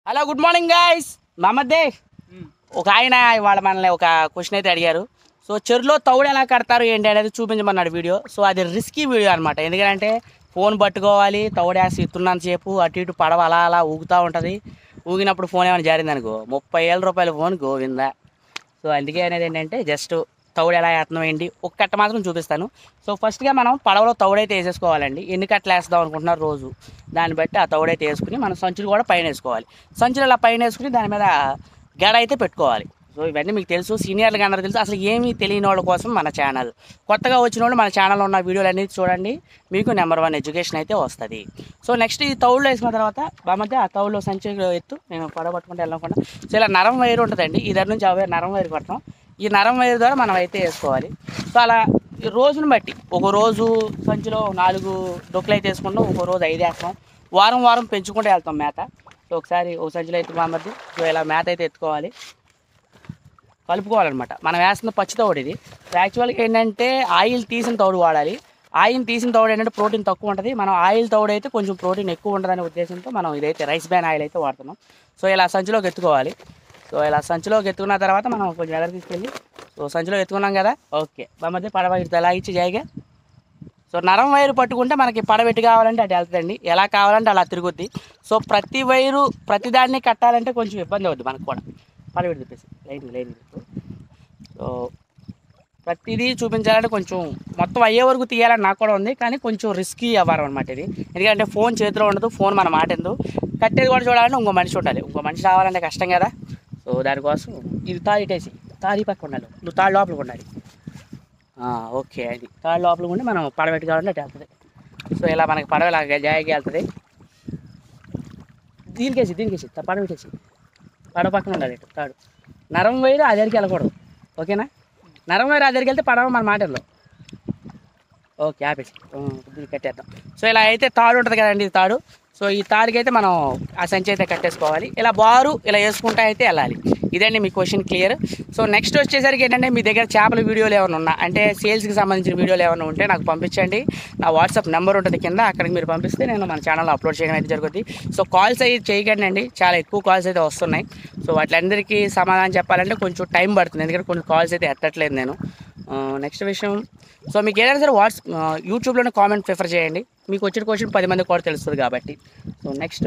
Hello good morning guys మమ్మదే ఒక ఆయన ఇవాళ మనల్ని ఒక క్వశ్చన్ అయితే అడిగారు. సో చెరువులో తౌడు ఎలా కడతారు ఏంటి అనేది చూపించమన్నాడు వీడియో. సో అది రిస్కీ వీడియో అనమాట. ఎందుకంటే ఫోన్ పట్టుకోవాలి, తౌడేసి ఇస్తున్నంత సేపు అటు ఇటు పడవ అలా అలా ఊగుతూ ఉంటుంది. ఊగినప్పుడు ఫోన్ ఏమైనా జారింది అనుకో 30,000 రూపాయల ఫోన్ గోవిందా. సో అందుకే అనేది ఏంటంటే జస్ట్ తౌడు ఎలా వేస్తున్నాం ఏంటి ఒక కట్ట మాత్రం చూపిస్తాను. సో ఫస్ట్గా మనం పడవలో తౌడైతే వేసేసుకోవాలండి. ఎన్ని కట్టలు వేస్తాం అనుకుంటున్నారు రోజు, దాన్ని బట్టి ఆ తౌడైతే వేసుకుని మనం సంచులు కూడా పైన వేసుకోవాలి. సంచులు అలా పైన వేసుకుని దాని మీద గడ అయితే పెట్టుకోవాలి. సో ఇవన్నీ మీకు తెలుసు, సీనియర్లుగా అందరూ తెలుసు. అసలు ఏమీ తెలియని వాళ్ళ కోసం మన ఛానల్, కొత్తగా వచ్చిన వాళ్ళు మన ఛానల్లో ఉన్న వీడియోలు అన్నీ చూడండి, మీకు నెంబర్ 1 ఎడ్యుకేషన్ అయితే వస్తుంది. సో నెక్స్ట్ ఈ తౌడులో వేసిన తర్వాత మధ్య ఆ తౌడులో సంచిలో ఎత్తు నేను పడవ పట్టుకుంటే వెళ్ళకుండా. సో ఇలా నరం వైరు ఉంటుందండి, ఈ దగ్గర నుంచి అవే నరం వైరు పడతాం. ఈ నరం వైరు ద్వారా మనం అయితే వేసుకోవాలి. సో అలా రోజును బట్టి ఒక రోజు సంచిలో 4 డొక్కులు అయితే వేసుకుంటాం, ఒక రోజు 5 వేస్తాం. వారం వారం పెంచుకుంటూ వెళ్తాం మేత. సో ఒకసారి ఒక సంచిలో అయితే మధ్య సో ఇలా మేత అయితే ఎత్తుకోవాలి, కలుపుకోవాలన్నమాట. మనం వేస్తున్న పచ్చి తౌడు ఇది. యాక్చువల్గా ఏంటంటే ఆయిల్ తీసిన తౌడు వాడాలి. ఆయిల్ తీసిన తౌడు ఏంటంటే ప్రోటీన్ తక్కువ ఉంటుంది. మనం ఆయిల్ తౌడు అయితే కొంచెం ప్రోటీన్ ఎక్కువ ఉంటుందనే ఉద్దేశంతో మనం ఇదైతే రైస్ బ్యాన్ ఆయిల్ అయితే వాడుతున్నాం. సో ఇలా సంచిలోకి ఎత్తుకోవాలి. సో ఇలా సంచిలోకి ఎత్తుకున్న తర్వాత మనం కొంచెం ఎగర తీసుకెళ్ళి సో సంచిలో ఎత్తుకున్నాం కదా, ఓకే మధ్య పడవ ఇటు ఎలా ఇచ్చి జాయిగా. సో నరం వైరు పట్టుకుంటే మనకి పడవ కావాలంటే అటు వెళ్తుందండి, ఎలా కావాలంటే అలా తిరుగుద్ది. సో ప్రతి వైరు ప్రతిదాన్ని కట్టాలంటే కొంచెం ఇబ్బంది అవుద్ది మనకు కూడా. పడవ తిప్పేసి లైన్. సో ప్రతిదీ చూపించాలంటే కొంచెం మొత్తం అయ్యే వరకు తీయాలని నాకు కూడా ఉంది, కానీ కొంచెం రిస్కీ అవ్వరు అనమాట ఇది. ఎందుకంటే ఫోన్ చేతిలో ఉండదు, ఫోన్ మన మాట ఎందుకు, కట్టేది కూడా చూడాలంటే ఇంకో మనిషి ఉండాలి. ఇంకో మనిషి రావాలంటే కష్టం కదా. సో దానికోసం ఇది తాడిటేసి తాడి పక్క ఉండాలి, నువ్వు తాడు లోపలికి ఉండాలి. ఓకే, అది తాడు లోపలికి ఉండి మనం పడవ కావాలంటే అటు వెళ్తుంది. సో ఇలా మనకి పడవ ఇలా జాయిగా వెళ్తుంది. దీనికేసి పడవ పడవ పక్కన ఉండాలి ఇటు తాడు. నరం వైరు ఆ దగ్గరికి వెళ్ళకూడదు, ఓకేనా. నరం వైరు ఆ దగ్గరికి వెళ్తే పడవ మన మాటల్లో. ఓకే ఆపేసి కట్టేద్దాం. సో ఇలా అయితే తాడు ఉంటుంది కదండి, ఇది తాడు. సో ఈ తాడుకి అయితే మనం ఆ సంచి అయితే కట్టేసుకోవాలి. ఇలా బారు ఇలా వేసుకుంటా అయితే వెళ్ళాలి. ఇదండి మీ క్వశ్చన్ క్లియర్. సో నెక్స్ట్ వచ్చేసరికి ఏంటంటే మీ దగ్గర చేపల వీడియోలు ఏమైనా ఉన్నా అంటే సేల్స్కి సంబంధించిన వీడియోలు ఏమైనా ఉంటే నాకు పంపించండి. నా వాట్సాప్ నెంబర్ ఉంటుంది కింద, అక్కడికి మీరు పంపిస్తే నేను మన ఛానల్లో అప్లోడ్ చేయడం అయితే జరుగుతుంది. సో కాల్స్ అయితే చేయకండి అండి, చాలా ఎక్కువ కాల్స్ అయితే వస్తున్నాయి. సో వాటిలందరికీ సమాధానం చెప్పాలంటే కొంచెం టైం పడుతుంది, ఎందుకంటే కొన్ని కాల్స్ అయితే ఎత్తట్లేదు నేను. నెక్స్ట్ విషయం, సో మీకు ఏదైనా సరే యూట్యూబ్లోనే కామెంట్ ప్రిఫర్ చేయండి, మీకు వచ్చిన క్వశ్చన్ 10 మందికి కూడా తెలుస్తుంది కాబట్టి. సో నెక్స్ట్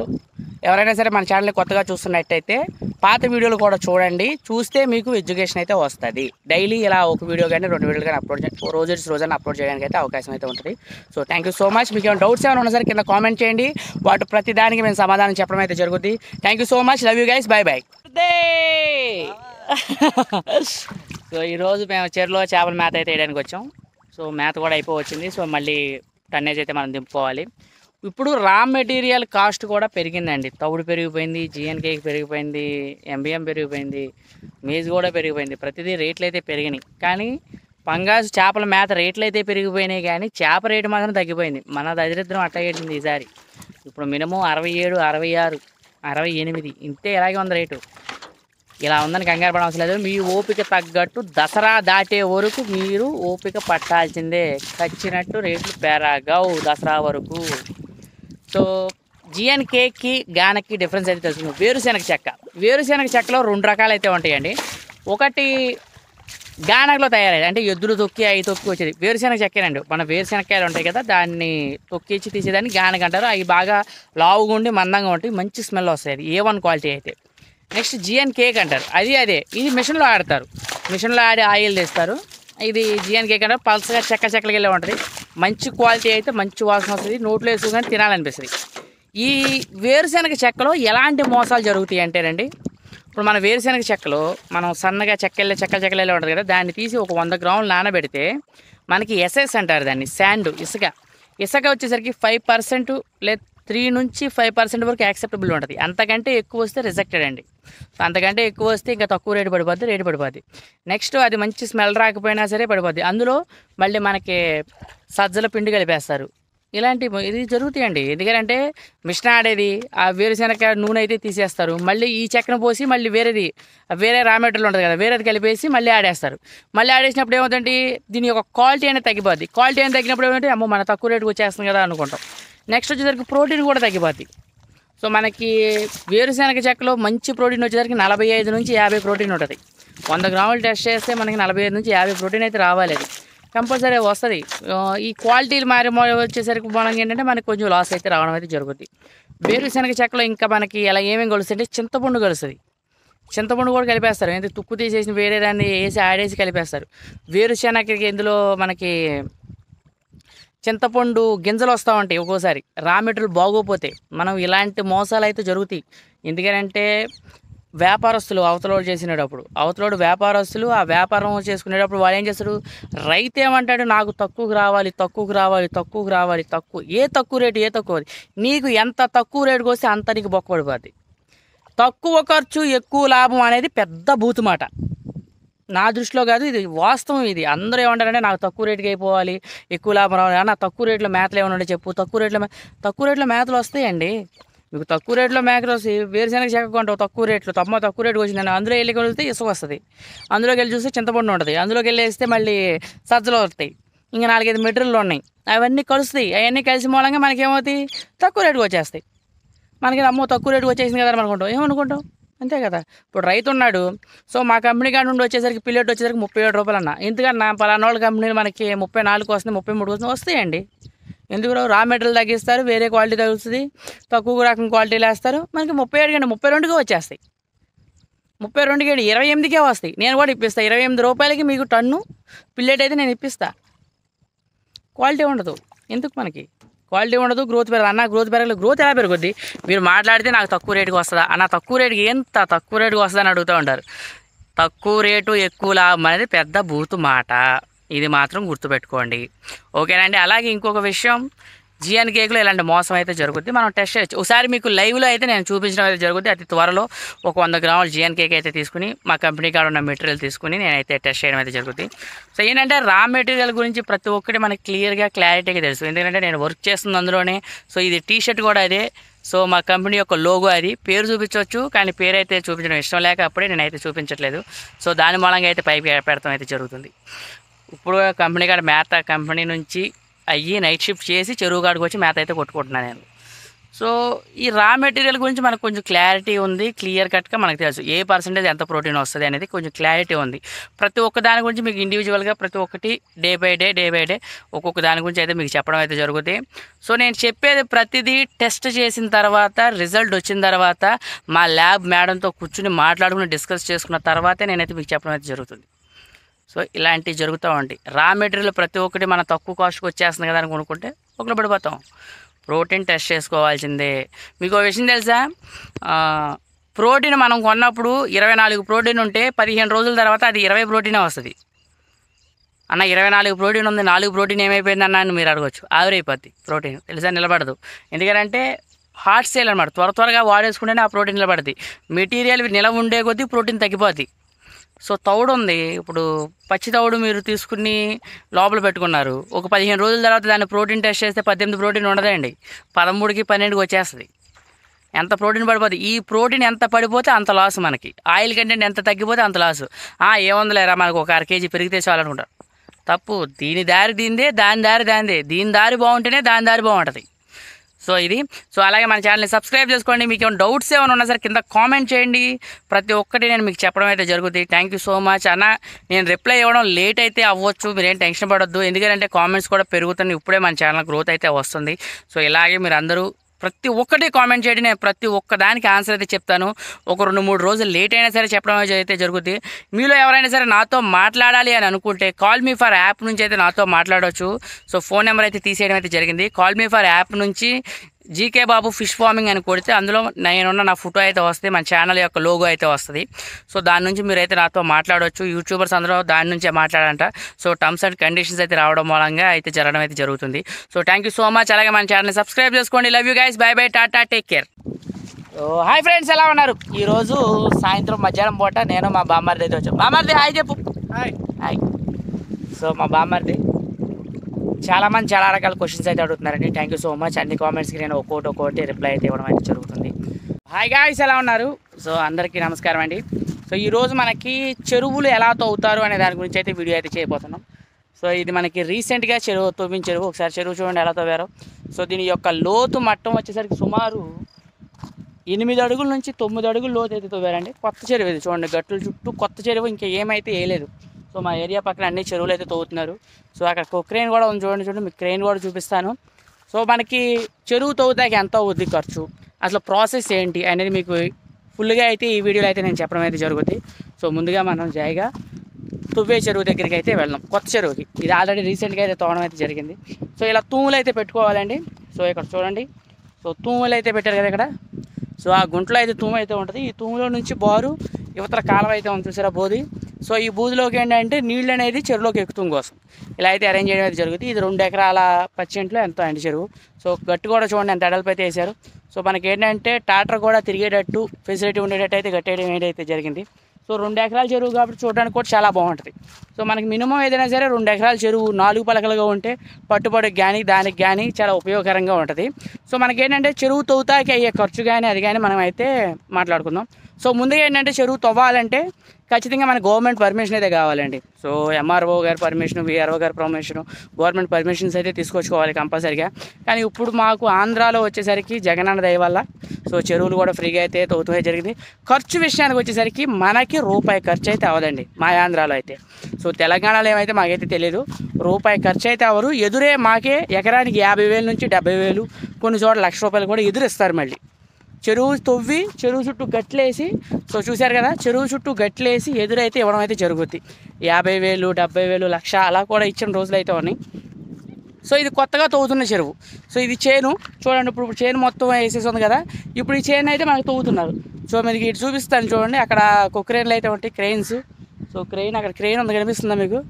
ఎవరైనా సరే మన ఛానల్ని కొత్తగా చూస్తున్నట్టయితే పాత వీడియోలు కూడా చూడండి, చూస్తే మీకు ఎడ్యుకేషన్ అయితే వస్తుంది. డైలీ ఇలా ఒక వీడియో కానీ 2 వీడియోలు కానీ రోజున అప్లోడ్ చేయడానికి అయితే అవకాశం అయితే ఉంటుంది. So thank you so much. మీకు ఏమైనా డౌట్స్ ఏమైనా ఉన్నా సరే కింద కామెంట్ చేయండి, వాటి ప్రతి దానికి మేము సమాధానం చెప్పడం అయితే జరుగుతుంది. Thank you so much, love you guys, bye by. So ఈరోజు మేము చెరువులో చేపల మేత అయితే వేయడానికి వచ్చాం. సో మేత కూడా అయిపోవచ్చింది. సో మళ్ళీ టన్నేజ్ అయితే మనం దింపుకోవాలి. ఇప్పుడు రా మెటీరియల్ కాస్ట్ కూడా పెరిగిందండి. తౌడు పెరిగిపోయింది, జిఎన్కేకి పెరిగిపోయింది, ఎంబిఎం పెరిగిపోయింది, మేజ్ కూడా పెరిగిపోయింది. ప్రతిదీ రేట్లు అయితే పెరిగినాయి. కానీ పంగాస్ చేపల మేత రేట్లు అయితే పెరిగిపోయినాయి, కానీ చేప రేటు మాత్రం తగ్గిపోయింది. మన దరిద్రం అట్లా వేసింది ఈసారి. ఇప్పుడు మినిమం 67, 66, 68 ఇంతే, ఇలాగే ఉంది రేటు. ఇలా ఉందని కంగారు పడవలసిన లేదు. మీ ఓపిక తగ్గట్టు దసరా దాటే వరకు మీరు ఓపిక పట్టాల్సిందే. చచ్చినట్టు రేట్లు పెరగవు దసరా వరకు. సో జిఎన్కేకి గానకి డిఫరెన్స్ అయితే తెలుస్తుంది. వేరుశెనగ చెక్కలో 2 రకాలు అయితే ఉంటాయండి. ఒకటి గానకలో తయారయ్యేది, అంటే ఎద్దులు తొక్కి అవి తొక్కి వచ్చేది వేరుశెనగ చెక్కేనండి. మన వేరుశెనగకాయలు ఉంటాయి కదా, దాన్ని తొక్కిచ్చి తీసేదాన్ని గానక అంటారు. అవి బాగా లావుగా ఉండి మందంగా ఉంటాయి, మంచి స్మెల్ వస్తాయి. అది A1 క్వాలిటీ అయితే. నెక్స్ట్ జిఎన్కేక్ అంటారు, ఇది ఇది మిషన్లో ఆడతారు, మిషన్లో ఆడి ఆయిల్ తీస్తారు. ఇది జిఎన్కేక్ అంటారు. పల్సగా చెక్కలకి వెళ్ళి ఉంటుంది, మంచి క్వాలిటీ అయితే మంచి వాసన వస్తుంది, నోట్లో వేసుకొని తినాలనిపిస్తుంది. ఈ వేరుశెనగ చెక్కలో ఎలాంటి మోసాలు జరుగుతాయి అంటేనండి, ఇప్పుడు మన వేరుశెనగ చెక్కలో మనం సన్నగా చెక్కలే ఉంటుంది కదా, దాన్ని తీసి ఒక 100 గ్రాములు నానబెడితే మనకి ఎస్ఎస్ అంటారు దాన్ని, శాండ్, ఇసుక వచ్చేసరికి 5% లేదా 3 నుంచి 5% వరకు యాక్సెప్టబుల్ ఉంటుంది. అంతకంటే ఎక్కువ వస్తే రిజెక్టెడ్ అండి. అంతకంటే ఎక్కువ వస్తే ఇంకా తక్కువ రేటు పడిపోద్ది. నెక్స్ట్ అది మంచి స్మెల్ రాకపోయినా సరే పడిపోద్ది. అందులో మళ్ళీ మనకి సజ్జల పిండి కలిపేస్తారు. ఇది జరుగుతాయండి. ఎందుకంటే మిషన్ ఆడేది ఆ వేరుశెనగ నూనె అయితే తీసేస్తారు, మళ్ళీ ఈ చెక్కను పోసి మళ్ళీ వేరే రా మెటీరియల్ ఉంటుంది కదా, వేరేది కలిపేసి మళ్ళీ ఆడేస్తారు. మళ్ళీ ఆడేసినప్పుడు ఏమవుతుంది, దీని యొక్క క్వాలిటీ అనేది తగ్గిపోద్ది. క్వాలిటీ అనేది తగ్గినప్పుడు ఏమంటే అమ్మో మన తక్కువ రేటుకి వచ్చేస్తుంది కదా అనుకుంటాం. నెక్స్ట్ వచ్చేసరికి ప్రోటీన్ కూడా తగ్గిపోద్ది. సో మనకి వేరుశనగ చెక్కలో మంచి ప్రోటీన్ వచ్చేసరికి 45 నుంచి 50 ప్రోటీన్ ఉంటుంది. 100 గ్రాములు టెస్ట్ చేస్తే మనకి 45 నుంచి 50 ప్రోటీన్ అయితే రావాలి. అది కంపల్సరీ వస్తుంది. ఈ క్వాలిటీలు మారి వచ్చేసరికి మనం ఏంటంటే మనకి కొంచెం లాస్ అయితే రావడం అయితే జరుగుతుంది. వేరుశనగ చెక్కలో ఇంకా మనకి ఎలా ఏమేమి కలుస్తుంది అంటే చింతపండు కలుస్తుంది. చింతపండు కూడా కలిపేస్తారు. ఎందుకంటే తుక్కు తీసేసి వేరే దాన్ని వేసి ఆడేసి కలిపేస్తారు. వేరుశనగకి ఇందులో మనకి చింతపండు గింజలు వస్తూ ఉంటాయి. ఒక్కోసారి రా మెటీరియల్ బాగోపోతే మనం ఇలాంటి మోసాలు అయితే జరుగుతాయి. ఎందుకంటే వ్యాపారస్తులు అవతలోడు చేసినప్పుడు వ్యాపారస్తులు ఆ వ్యాపారం చేసుకునేటప్పుడు వాళ్ళు ఏం చేస్తారు, రైతు ఏమంటాడు, నాకు తక్కువకు రావాలి ఏ తక్కువ రేటు నీకు ఎంత తక్కువ రేటుకి వస్తే అంత నీకు బొక్కపడిపోద్ది. తక్కువ ఖర్చు ఎక్కువ లాభం అనేది పెద్ద బూతు మాట. నా దృష్టిలో కాదు, ఇది వాస్తవం. ఇది అందరూ ఏమంటారంటే నాకు తక్కువ రేటుకి అయిపోవాలి, ఎక్కువ లాభం రావాలి. నా తక్కువ రేట్లో మేతలు ఏమన్నా చెప్పు. తక్కువ రేట్లో మేతలు వస్తాయండి. మీకు తక్కువ రేట్లో మేకలు వస్తాయి. వేరుశనగ చెక్క కొంటావు తక్కువ రేటుకి వచ్చిందని అందులో వెళ్ళి కొలిస్తే ఇసుక వస్తుంది. అందులోకి వెళ్ళి చూస్తే చింతపండు ఉంటుంది. అందులోకి వెళ్ళి వేస్తే మళ్ళీ సజ్జలు వస్తాయి. ఇంకా 4-5 మెటీరియల్లు ఉన్నాయి. అవన్నీ కలుస్తాయి. అవన్నీ కలిసి మూలంగా మనకి ఏమవుతాయి, తక్కువ రేటుకి వచ్చేస్తాయి. మనకి అమ్మో తక్కువ రేటుకి వచ్చేసింది కదా అనుకుంటాం. ఏమనుకుంటాం, అంతే కదా. ఇప్పుడు రైతు ఉన్నాడు. సో మా కంపెనీ కాడ నుండి వచ్చేసరికి పిల్లెట్ వచ్చేసరికి 37 రూపాయలు అన్న. ఎందుకన్నా పలానా వాళ్ళ కంపెనీలు మనకి 34 వస్తుంది, 33 వస్తుంది, వస్తాయండి. ఎందుకు రా మెటీరియల్ తగ్గిస్తారు, వేరే క్వాలిటీ తగ్గుతుంది, తక్కువ రకం క్వాలిటీలు వేస్తారు. మనకి 37 కంటే 32కే వచ్చేస్తాయి. 32కి 28కే వస్తాయి. నేను కూడా ఇప్పిస్తాను. 28 రూపాయలకి మీకు టన్ను పిల్లెట్ అయితే నేను ఇప్పిస్తా. క్వాలిటీ ఉండదు. ఎందుకు మనకి క్వాలిటీ ఉండదు, గ్రోత్ పెరగదు. అన్న గ్రోత్ ఎలా పెరుగుద్ది? మీరు మాట్లాడితే నాకు తక్కువ రేటుకి వస్తుందా అన్న, తక్కువ రేటుకి ఎంత తక్కువ రేటుకి వస్తుందా అని అడుగుతూ ఉంటారు. తక్కువ రేటు ఎక్కువ లాభం అనేది పెద్ద బూతు మాట. ఇది మాత్రం గుర్తుపెట్టుకోండి, ఓకేనండి. అలాగే ఇంకొక విషయం, జిఎన్ కేక్లో ఇలాంటి మోసం అయితే జరుగుద్ది. మనం టెస్ట్ చేయొచ్చు. ఒకసారి మీకు లైవ్లో అయితే నేను చూపించడం అయితే జరుగుద్ది. అతి త్వరలో ఒక 100 గ్రాముల జిఎన్ కేక్ అయితే తీసుకుని మా కంపెనీ కాడ ఉన్న మెటీరియల్ తీసుకుని నేనైతే టెస్ట్ చేయడం అయితే జరుగుద్ది. సో ఏంటంటే రా మెటీరియల్ గురించి ప్రతి ఒక్కటి మనకి క్లారిటీగా తెలుసు. ఎందుకంటే నేను వర్క్ చేస్తుంది అందులోనే. సో ఇది టీషర్ట్ కూడా అదే. సో మా కంపెనీ యొక్క లోగో అది. పేరు చూపించవచ్చు, కానీ పేరు అయితే చూపించడం ఇష్టం లేక అప్పుడే నేనైతే చూపించట్లేదు. సో దాని మూలంగా అయితే పైకి పెడతాం అయితే జరుగుతుంది. ఇప్పుడు కంపెనీ కాడ మేత కంపెనీ నుంచి అయ్యి నైట్ షిఫ్ట్ చేసి చెరువు కాడికి వచ్చి మేత అయితే కొట్టుకుంటున్నాను నేను. సో ఈ రా మెటీరియల్ గురించి మనకు కొంచెం క్లారిటీ ఉంది. క్లియర్ కట్గా మనకు తెలుసు ఏ పర్సెంటేజ్ ఎంత ప్రోటీన్ వస్తుంది అనేది కొంచెం క్లారిటీ ఉంది. ప్రతి ఒక్క దాని గురించి మీకు ఇండివిజువల్గా ప్రతి ఒక్కటి డే బై డే ఒక్కొక్క దాని గురించి అయితే మీకు చెప్పడం అయితే జరుగుతుంది. సో నేను చెప్పేది ప్రతిదీ టెస్ట్ చేసిన తర్వాత, రిజల్ట్ వచ్చిన తర్వాత, మా ల్యాబ్ మేడంతో కూర్చుని మాట్లాడుకుని డిస్కస్ చేసుకున్న తర్వాతే నేనైతే మీకు చెప్పడం అయితే జరుగుతుంది. సో ఇలాంటివి జరుగుతూ ఉంటాయి. రా మెటీరియల్ ప్రతి ఒక్కటి మన తక్కువ కాస్ట్కి వచ్చేస్తుంది కదా అని కొనుక్కుంటే ఒకళ్ళు పడిపోతాం. ప్రోటీన్ టెస్ట్ చేసుకోవాల్సిందే. మీకు ఒక విషయం తెలుసా, ప్రోటీన్ మనం కొన్నప్పుడు 24 ప్రోటీన్ ఉంటే 15 రోజుల తర్వాత అది 20 ప్రోటీనే వస్తుంది. అన్న 24 ప్రోటీన్ ఉంది, 4 ప్రోటీన్ ఏమైపోయింది అన్న అని మీరు అడగచ్చు. ఆవిరైపోద్ది ప్రోటీన్, తెలుసా, నిలబడదు. ఎందుకంటే హార్ట్ సేల్ అనమాట. త్వరగా వాడేసుకుంటేనే ఆ ప్రోటీన్ నిలబడుతుంది. మెటీరియల్ నిలవ ఉండే కొద్దీ ప్రోటీన్ తగ్గిపోద్ది. సో తౌడు ఉంది, ఇప్పుడు పచ్చి తౌడు మీరు తీసుకుని లోపల పెట్టుకున్నారు. ఒక 15 రోజుల తర్వాత దాన్ని ప్రోటీన్ టెస్ట్ చేస్తే 18 ప్రోటీన్ ఉండదండి, 13కి 12కి వచ్చేస్తుంది. ఎంత ప్రోటీన్ పడిపోతుంది. ఈ ప్రోటీన్ ఎంత పడిపోతే అంత లాస్ మనకి. ఆయిల్ కంటెంట్ ఎంత తగ్గిపోతే అంత లాసు. ఏముందిలేరా మనకు ఒక 1/2 kg పెరిగితే చాలనుకుంటారు. తప్పు. దీని దారి దీందే, దాని దారి దాందే. దీని దారి బాగుంటేనే దాని దారి బాగుంటుంది. సో ఇది. సో అలాగే మన ఛానల్ని సబ్స్క్రైబ్ చేసుకోండి. మీకు ఏమైనా డౌట్స్ ఏమైనా ఉన్నా సరే కింద కామెంట్ చేయండి. ప్రతి ఒక్కటి నేను మీకు చెప్పడం అయితే జరుగుతుంది. థ్యాంక్ యూ సో మచ్ అన్న. నేను రిప్లై ఇవ్వడం లేట్ అయితే అవ్వచ్చు, మీరేం టెన్షన్ పడొద్దు. ఎందుకంటే కామెంట్స్ కూడా పెరుగుతున్నాయి. ఇప్పుడే మన ఛానల్ గ్రోత్ అయితే వస్తుంది. సో ఇలాగే మీరు అందరూ ప్రతి ఒక్కటి కామెంట్ చేయండి. నేను ప్రతి ఒక్క దానికి ఆన్సర్ అయితే చెప్తాను. ఒక 2-3 రోజులు లేట్ అయినా సరే చెప్పడం అయితే జరుగుతుంది. మీలో ఎవరైనా సరే నాతో మాట్లాడాలి అని అనుకుంటే కాల్ మీ ఫర్ యాప్ నుంచి అయితే నాతో మాట్లాడవచ్చు. సో ఫోన్ నెంబర్ అయితే తీసేయడం అయితే జరిగింది. కాల్ మీ ఫర్ యాప్ నుంచి జీకే బాబు ఫిష్ ఫార్మింగ్ అని కొడితే అందులో నేనున్న నా ఫోటో అయితే వస్తుంది, మన ఛానల్ యొక్క లోగో అయితే వస్తుంది. సో దాని నుంచి మీరైతే నాతో మాట్లాడవచ్చు. యూట్యూబర్స్ అందరూ దాని నుంచే మాట్లాడంట. సో టర్మ్స్ అండ్ కండిషన్స్ అయితే రావడం మూలంగా అయితే జరగడం అయితే జరుగుతుంది. So thank you so much. అలాగే మన ఛానల్ని సబ్స్క్రైబ్ చేసుకోండి. Love you guys. Bye bye, Tata, take care. Hi friends, ఎలా ఉన్నారు? ఈరోజు సాయంత్రం మధ్యాహ్నం పూట నేను మా బామ్మర్ది అయితే వచ్చాం. బామ్మర్ది హాయ్ చెప్పు. హాయ్. సో మా బామ్మర్ది చాలామంది చాలా రకాల క్వశ్చన్స్ అయితే అడుగుతున్నారండి. Thank you so much. అన్ని కామెంట్స్కి నేను ఒక్కోటి రిప్లై అయితే ఇవ్వడం అయితే జరుగుతుంది. హాయ్ గాయ్స్, ఎలా ఉన్నారు? సో అందరికీ నమస్కారం అండి. సో ఈరోజు మనకి చెరువులు ఎలా తవ్వుతారు అనే దాని గురించి అయితే వీడియో అయితే చేయబోతున్నాం. సో ఇది మనకి రీసెంట్గా తవ్విన చెరువు. ఒకసారి చెరువు చూడండి ఎలా తవ్వారో. సో దీని యొక్క లోతు మట్టం వచ్చేసరికి సుమారు 8 అడుగుల నుంచి 9 అడుగులు లోతు అయితే తవ్వారండి. కొత్త చెరువు ఇది చూడండి, గట్టుల చుట్టూ కొత్త చెరువు, ఇంకా ఏమైతే వేయలేదు. సో మా ఏరియా పక్కన అన్ని చెరువులు అయితే తవ్వుతున్నారు. సో అక్కడ క్రెయిన్ కూడా ఉంది చూడండి, మీకు క్రెయిన్ కూడా చూపిస్తాను. సో మనకి చెరువు తవ్వుతాకి ఎంత అవుద్ది ఖర్చు, అసలు ప్రాసెస్ ఏంటి అనేది మీకు ఫుల్గా అయితే ఈ వీడియోలో అయితే నేను చెప్పడం అయితే జరుగుతుంది. సో ముందుగా మనం జాయిగా తువ్వే చెరువు దగ్గరికి అయితే వెళ్దాం, కొత్త చెరువుకి. ఇది ఆల్రెడీ రీసెంట్గా అయితే తవ్వడం అయితే జరిగింది. సో ఇలా తూములు అయితే పెట్టుకోవాలండి. సో ఇక్కడ చూడండి, సో తూములు అయితే పెట్టారు కదా ఇక్కడ. సో ఆ గుంటలో అయితే తూము అయితే ఉంటుంది. ఈ తూములో నుంచి బారు యువతల కాలం అయితే ఉంది చూసారా, బోది. సో ఈ బూదిలోకి ఏంటంటే నీళ్ళు అనేది చెరువులోకి ఎక్కుతాం కోసం ఇలా అయితే అరేంజ్ చేయడం అయితే జరుగుతుంది. ఇది 2 ఎకరాల పచ్చింట్లో ఎంతో అండి చెరువు. సో గట్టు కూడా చూడండి ఎంత ఎడల్పు అయితే వేశారు. సో మనకి ఏంటంటే ట్రాక్టర్ కూడా తిరిగేటట్టు ఫెసిలిటీ ఉండేటట్టు అయితే కట్టేయడం అయితే జరిగింది. సో 2 ఎకరాల చెరువు కాబట్టి చూడడానికి కూడా చాలా బాగుంటుంది. సో మనకి మినిమం ఏదైనా సరే 2 ఎకరాల చెరువు 4 పలకలుగా ఉంటే పట్టుబడికి కానీ దానికి కానీ చాలా ఉపయోగకరంగా ఉంటుంది. సో మనకి ఏంటంటే చెరువు తవ్వుతాకి అయ్యే ఖర్చు కానీ అది కానీ మనం అయితే మాట్లాడుకుందాం. సో ముందుగా ఏంటంటే చెరువు తవ్వాలంటే ఖచ్చితంగా మన గవర్నమెంట్ పర్మిషన్ అయితే కావాలండి. సో ఎంఆర్ఓ గారి పర్మిషన్, విఆర్ఓ గారి పర్మిషన్, గవర్నమెంట్ పర్మిషన్స్ అయితే తీసుకొచ్చుకోవాలి కంపల్సరీగా. కానీ ఇప్పుడు మాకు ఆంధ్రాలో వచ్చేసరికి జగనన్న దయ వల్ల సో చెరువులు కూడా ఫ్రీగా అయితే తవ్వుతూ జరిగింది. ఖర్చు విషయానికి వచ్చేసరికి మనకి రూపాయి ఖర్చు అయితే అవ్వదండి మా ఆంధ్రాలో అయితే. సో తెలంగాణలో ఏమైతే మాకైతే తెలియదు, రూపాయి ఖర్చు అయితే అవ్వరు. ఎదురే మాకే ఎకరానికి 50,000 నుంచి 70,000, కొన్ని చోట్ల ₹1,00,000 కూడా ఎదురిస్తారు. మళ్ళీ చెరువు తవ్వి చెరువు చుట్టూ గట్లేసి, సో చూశారు కదా, చెరువు చుట్టూ గట్లేసి ఎదురైతే ఇవ్వడం అయితే జరుగుద్ది. 50,000, 70,000, 1,00,000 అలా కూడా ఇచ్చిన రోజులు అయితే ఉన్నాయి. సో ఇది కొత్తగా తవ్వుతున్న చెరువు. సో ఇది చేను చూడండి, ఇప్పుడు చేను మొత్తం వేసేసి ఉంది కదా, ఇప్పుడు ఈ చేను అయితే మనకు తవ్వుతున్నారు. సో మీకు ఇటు చూపిస్తాను చూడండి, అక్కడ క్రెయిన్లు అయితే ఉంటాయి, క్రెయిన్స్. సో క్రెయిన్, అక్కడ క్రెయిన్ ఉంది కనిపిస్తుందా మీకు?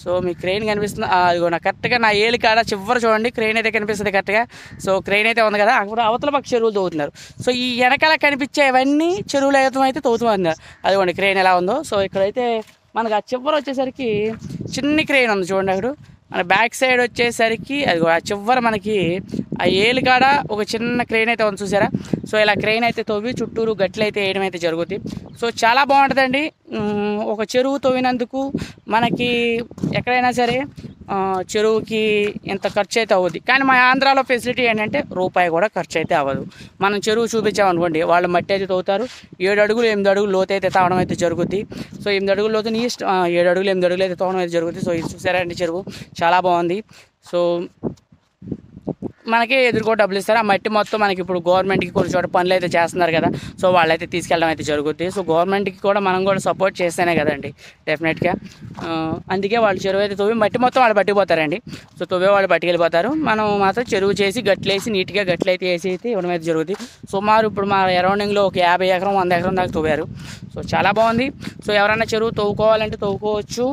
సో మీ క్రెయిన్ కనిపిస్తుంది, అదిగో నా కరెక్ట్గా నా ఏలి కాడ చివరి చూడండి క్రెయిన్ అయితే కనిపిస్తుంది కరెక్ట్గా. సో క్రెయిన్ అయితే ఉంది కదా, అక్కడ అవతల పక్క చెరువులు తవ్వుతున్నారు. సో ఈ వెనకాల కనిపించేవన్నీ చెరువులు అయితే తవ్వుతున్నారు. అదిగోండి క్రెయిన్ ఎలా ఉందో. సో ఇక్కడైతే మనకు ఆ చివరి వచ్చేసరికి చిన్ని క్రెయిన్ ఉంది చూడండి. అక్కడ మన బ్యాక్ సైడ్ వచ్చేసరికి అది ఆ చివర మనకి ఆ ఏలు కాడ ఒక చిన్న క్రెయిన్ అయితే ఉంది చూసారా. సో ఇలా క్రెయిన్ అయితే తవ్వి చుట్టూరు గట్లు అయితే వేయడం అయితే జరుగుతుంది. సో చాలా బాగుంటుందండి. ఒక చెరువు తవ్వినందుకు మనకి ఎక్కడైనా సరే చెరువుకి ఇంత ఖర్చు అయితే అవ్వదు. కానీ మా ఆంధ్రాలో ఫెసిలిటీ ఏంటంటే రూపాయి కూడా ఖర్చు అయితే అవ్వదు. మనం చెరువు చూపించామనుకోండి, వాళ్ళు మట్టి అయితే తవ్వుతారు. 7 అడుగులు 8 అడుగులు లోతు అయితే తవ్వడం అయితే జరుగుద్ది. సో 8 అడుగుల లోతు 7 అడుగులు 8 అడుగులు అయితే తవ్వడం అయితే జరుగుతుంది. సో ఇది చూసారండి చెరువు చాలా బాగుంది. సో మనకి ఎదురుకో డబ్బులు ఇస్తారు. ఆ మట్టి మొత్తం మనకి ఇప్పుడు గవర్నమెంట్కి కొన్ని చోట పనులు అయితే చేస్తున్నారు కదా, సో వాళ్ళైతే తీసుకెళ్ళడం అయితే జరుగుద్ది. సో గవర్నమెంట్కి కూడా మనం కూడా సపోర్ట్ చేస్తేనే కదండి డెఫినెట్గా. అందుకే వాళ్ళు చెరువు అయితే తవ్వి మట్టి మొత్తం వాళ్ళు పట్టుకుపోతారండి. సో తవ్వే వాళ్ళు పట్టుకెళ్ళిపోతారు, మనం మాత్రం చెరువు చేసి గట్లేసి నీట్గా గట్లు అయితే వేసి అయితే ఇవ్వడం అయితే జరుగుతుంది. సుమారు ఇప్పుడు మా అరౌండింగ్లో ఒక 50 ఎకరం 100 ఎకరం దాకా తవ్వారు. సో చాలా బాగుంది. సో ఎవరైనా చెరువు తవ్వుకోవాలంటే తవ్వుకోవచ్చు.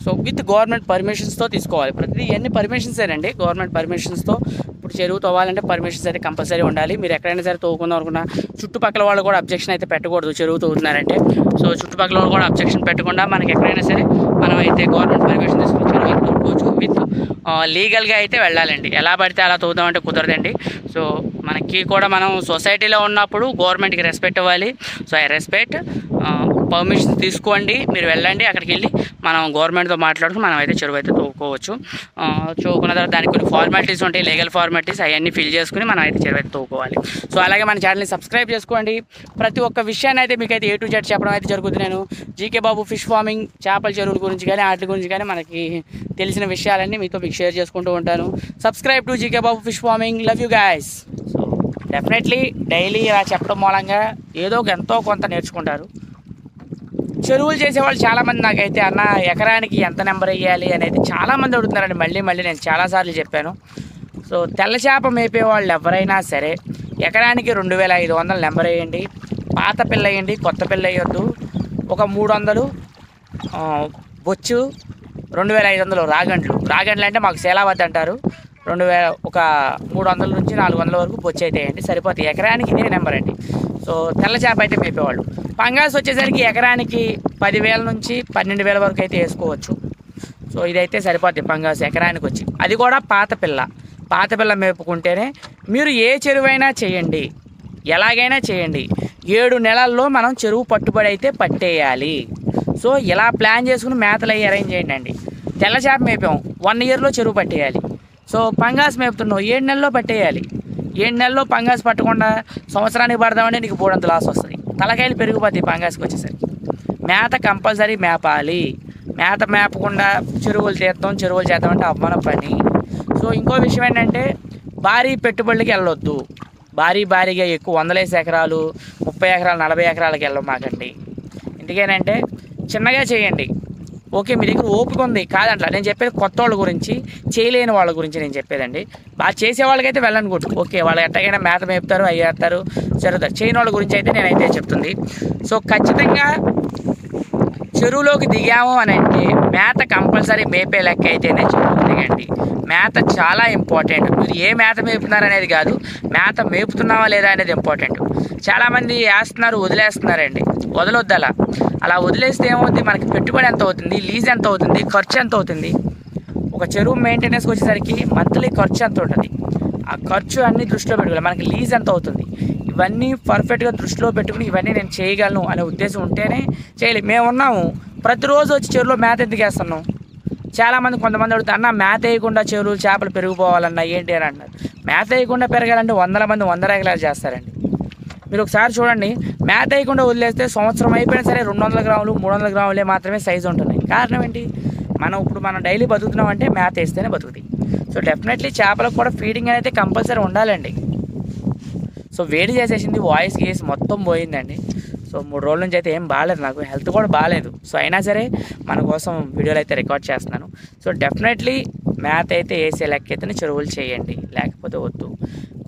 సో విత్ గవర్నమెంట్ పర్మిషన్స్తో తీసుకోవాలి. ప్రతిదీ ఇవన్నీ పర్మిషన్సేనండి, గవర్నమెంట్ పర్మిషన్స్తో. ఇప్పుడు చెరువు తవ్వాలంటే పర్మిషన్స్ అయితే కంపల్సరీ ఉండాలి. మీరు ఎక్కడైనా సరే తవ్వుకుందాం అనుకున్నా చుట్టుపక్కల వాళ్ళు కూడా అబ్జెక్షన్ అయితే పెట్టకూడదు చెరువు తవ్వుతున్నారంటే. సో చుట్టుపక్కల వాళ్ళు కూడా అబ్జెక్షన్ పెట్టకుండా మనకి ఎక్కడైనా సరే మనం అయితే గవర్నమెంట్ పర్మిషన్ తీసుకుని చెరువు తవ్వుకోవచ్చు. విత్ లీగల్గా అయితే వెళ్ళాలండి. ఎలా పడితే అలా తవ్వుదామంటే కుదరదండి. సో మనకి కూడా మనం సొసైటీలో ఉన్నప్పుడు గవర్నమెంట్కి రెస్పెక్ట్ ఇవ్వాలి. So I respect. పర్మిషన్ తీసుకోండి, మీరు వెళ్ళండి, అక్కడికి వెళ్ళి మనం గవర్నమెంట్తో మాట్లాడుకుని మనం అయితే చెరువు అయితే తవ్వుకోవచ్చు. తవ్వుకున్న తర్వాత దానికి కొన్ని ఫార్మాలిటీస్ ఉంటాయి, లీగల్ ఫార్మాలిటీస్, అవన్నీ ఫిల్ చేసుకుని మనం అయితే చెరువు అయితే తవ్వుకోవాలి. సో అలాగే మన ఛానల్ని సబ్స్క్రైబ్ చేసుకోండి. ప్రతి ఒక్క విషయాన్ని అయితే మీకు అయితే A to Z చెప్పడం అయితే జరుగుతుంది. నేను జీకే బాబు ఫిష్ ఫార్మింగ్, చేపల చెరువుల గురించి కానీ వాటి గురించి కానీ మనకి తెలిసిన విషయాలన్నీ మీతో మీకు షేర్ చేసుకుంటూ ఉంటాను. Subscribe to GK Babu fish farming. Love you guys. So definitely daily ఇలా చెప్పడం మూలంగా ఏదో ఎంతో కొంత నేర్చుకుంటారు. చెరువులు చేసేవాళ్ళు చాలామంది నాకైతే అన్న ఎకరానికి ఎంత నెంబర్ వేయాలి అనేది చాలామంది అడుగుతున్నారండి. మళ్ళీ నేను చాలాసార్లు చెప్పాను. సో తెల్ల చేప మేపే వాళ్ళు ఎవరైనా సరే ఎకరానికి 2,500 నెంబర్ వేయండి. పాత పిల్ల వేయండి, కొత్త పిల్ల వేయొద్దు. ఒక 300 బొచ్చు, 2,500 రాగండ్లు అంటే మాకు సేలావద్ద అంటారు. ఒక 300 నుంచి 400 వరకు బొచ్చు అయితే వేయండి, సరిపోతాయి. ఎకరానికి ఇదే నెంబర్ అండి. సో తెల్ల చేప అయితే మేపేవాళ్ళు. పంగాస్ వచ్చేసరికి ఎకరానికి 10,000 నుంచి 12,000 వరకు అయితే వేసుకోవచ్చు. సో ఇదైతే సరిపోద్ది పంగాస్ ఎకరానికి వచ్చి. అది కూడా పాత పిల్ల మేపుకుంటేనే. మీరు ఏ చెరువైనా చేయండి, ఎలాగైనా చేయండి, 7 నెలల్లో మనం చెరువు పట్టుబడి అయితే పట్టేయాలి. సో ఇలా ప్లాన్ చేసుకుని మేతలు అయ్యి అరేంజ్ చేయండి అండి. తెల్ల చేప మేపాం 1 ఇయర్లో చెరువు పట్టేయాలి. సో పంగాస్ మేపుతున్నాం 7 నెలల్లో పట్టేయాలి. 7 నెలల్లో పంగాస్ పట్టకుండా సంవత్సరానికి పడదామంటే నీకు బోడంత లాస్ వస్తుంది. తలకాయలు పెరిగిపోతాయి పంగాస్కి వచ్చేసరికి. మేత కంపల్సరీ మేపాలి. మేత మేపకుండా చెరువులు చేద్దామంటే అవ్వన పని. సో ఇంకో విషయం ఏంటంటే భారీ పెట్టుబడులకి వెళ్ళొద్దు. భారీగా ఎక్కువ 100 ఎకరాలు 30 ఎకరాలు 40 ఎకరాలకి వెళ్ళమాకండి. ఎందుకేనంటే చిన్నగా చేయండి. ఓకే, మీ దగ్గర ఓపిక ఉంది కాదంట. నేను చెప్పేది కొత్త వాళ్ళ గురించి, చేయలేని వాళ్ళ గురించి నేను చెప్పేదండి. బాగా చేసే వాళ్ళకైతే వెళ్ళని కొట్టు. ఓకే, వాళ్ళు ఎట్టగైనా మేత మేపుతారు, అయ్యేస్తారు, జరుగుతారు. చేయని వాళ్ళ గురించి అయితే నేనైతే చెప్తుంది. సో ఖచ్చితంగా చెరువులోకి దిగాము అని అంటే మేత కంపల్సరీ మేపే లెక్క అయితేనే చెరువులోకి దిగండి. మేత చాలా ఇంపార్టెంట్. మీరు ఏ మేత మేపుతున్నారు అనేది కాదు, మేత మేపుతున్నావా లేదా అనేది ఇంపార్టెంట్. చాలామంది వేస్తున్నారు, వదిలేస్తున్నారండి. వదలొద్దు. అలా వదిలేస్తే ఏమవుతుంది, మనకి పెట్టుబడి ఎంత అవుతుంది, లీజ్ ఎంత అవుతుంది, ఖర్చు ఎంత అవుతుంది. ఒక చెరువు మెయింటెనెన్స్కి వచ్చేసరికి మంత్లీ ఖర్చు ఎంత ఉంటుంది, ఆ ఖర్చు అన్నీ దృష్టిలో పెట్టుకోవాలి. మనకి లీజ్ ఎంత అవుతుంది, ఇవన్నీ పర్ఫెక్ట్గా దృష్టిలో పెట్టుకుని ఇవన్నీ నేను చేయగలను అనే ఉద్దేశం ఉంటేనే చేయలేదు. మేము ఉన్నాము, ప్రతిరోజు వచ్చి చెరువులో మేత ఎందుకు వేస్తున్నాం. కొంతమంది అడుగుతారు, అన్న మేత వేయకుండా చెరువు చేపలు పెరిగిపోవాలన్నా ఏంటి అని అంటున్నారు. మేత వేయకుండా పెరగాలంటే 100 మంది 100 ఎకరాలు చేస్తారండి. మీరు ఒకసారి చూడండి, మేత వేయకుండా వదిలేస్తే సంవత్సరం అయిపోయినా సరే 200 గ్రాములు 300 గ్రాములే మాత్రమే సైజు ఉంటున్నాయి. కారణం ఏంటి, మనం డైలీ బతుకుతున్నామంటే మేత వేస్తేనే బతుకుతాయి. సో డెఫినెట్లీ చేపలకు కూడా ఫీడింగ్ అనేది కంపల్సరీ ఉండాలండి. సో వేడి చేసేసింది, వాయిస్ గేస్ మొత్తం పోయిందండి. సో 3 రోజుల నుంచి అయితే ఏం బాగాలేదు, నాకు హెల్త్ కూడా బాగాలేదు. సో అయినా సరే మన కోసం వీడియోలు అయితే రికార్డ్ చేస్తున్నాను. సో డెఫినెట్లీ మేత అయితే వేసే లెక్క అయితేనే చెరువులు చేయండి, లేకపోతే వద్దు.